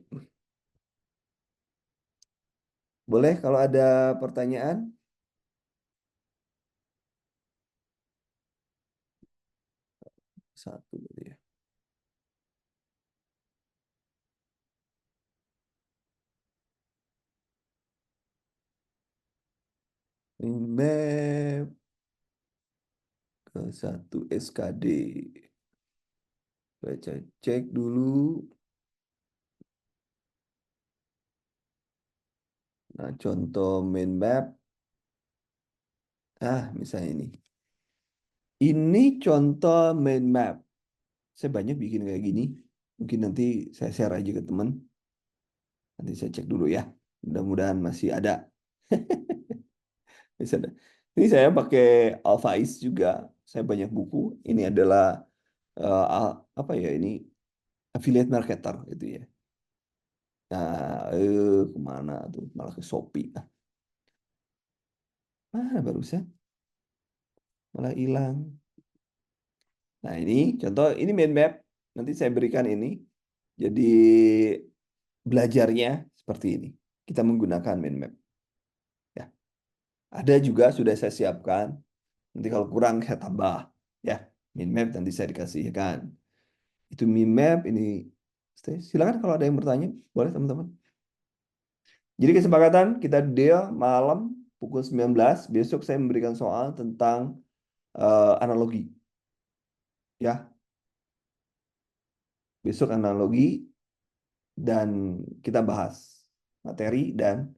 Boleh kalau ada pertanyaan? Satu gitu ya. Map ke 1 SKD. Baca cek dulu. Nah, contoh main map. Misalnya ini. Ini contoh main map. Saya banyak bikin kayak gini. Mungkin nanti saya share aja ke teman. Nanti saya cek dulu ya. Mudah-mudahan masih ada. Masih ada. Ini saya pakai Alphais juga. Saya banyak buku. Ini adalah apa ya ini affiliate marketer itu ya. Nah, kemana tuh? Malah ke Shopee. Barusan malah hilang. Nah, ini contoh ini mind map. Nanti saya berikan ini. Jadi belajarnya seperti ini. Kita menggunakan mind map. Ya. Ada juga sudah saya siapkan. Nanti kalau kurang saya tambah. Ya. Min map nanti saya dikasihkan. Itu min map ini. Silakan kalau ada yang bertanya, boleh teman-teman. Jadi kesepakatan kita deal malam pukul 19. Besok saya memberikan soal tentang analogi. Ya, besok analogi dan kita bahas materi dan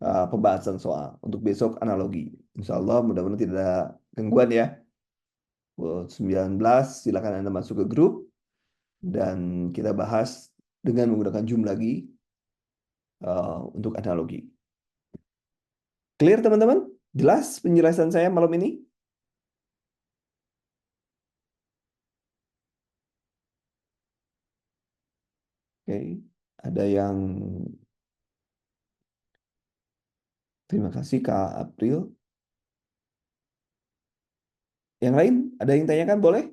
pembahasan soal untuk besok analogi. Insya Allah mudah-mudahan tidak ada gangguan ya. Pukul 19 silakan Anda masuk ke grup dan kita bahas dengan menggunakan Zoom lagi untuk analogi. Clear teman-teman? Jelas penjelasan saya malam ini? Oke, ada yang terima kasih Kak April. Yang lain, ada yang tanyakan boleh?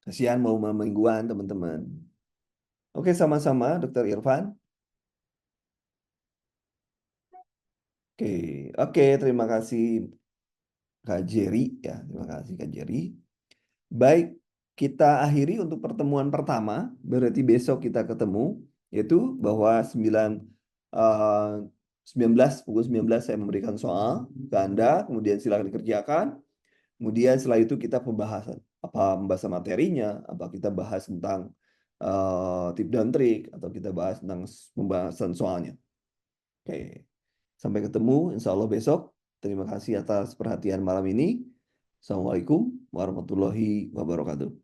Kasihan mau malam mingguan teman-teman. Oke, sama-sama Dr. Irfan. Oke, oke, terima kasih Kak Jerry ya, terima kasih Kak Jerry. Baik, kita akhiri untuk pertemuan pertama, berarti besok kita ketemu, yaitu bahwa 19 pukul 19 saya memberikan soal ke Anda, kemudian silakan dikerjakan. Kemudian setelah itu kita pembahasan, apa pembahasan materinya, apa kita bahas tentang tip dan trik, atau kita bahas tentang pembahasan soalnya. Oke, sampai ketemu insya Allah besok. Terima kasih atas perhatian malam ini. Assalamualaikum warahmatullahi wabarakatuh.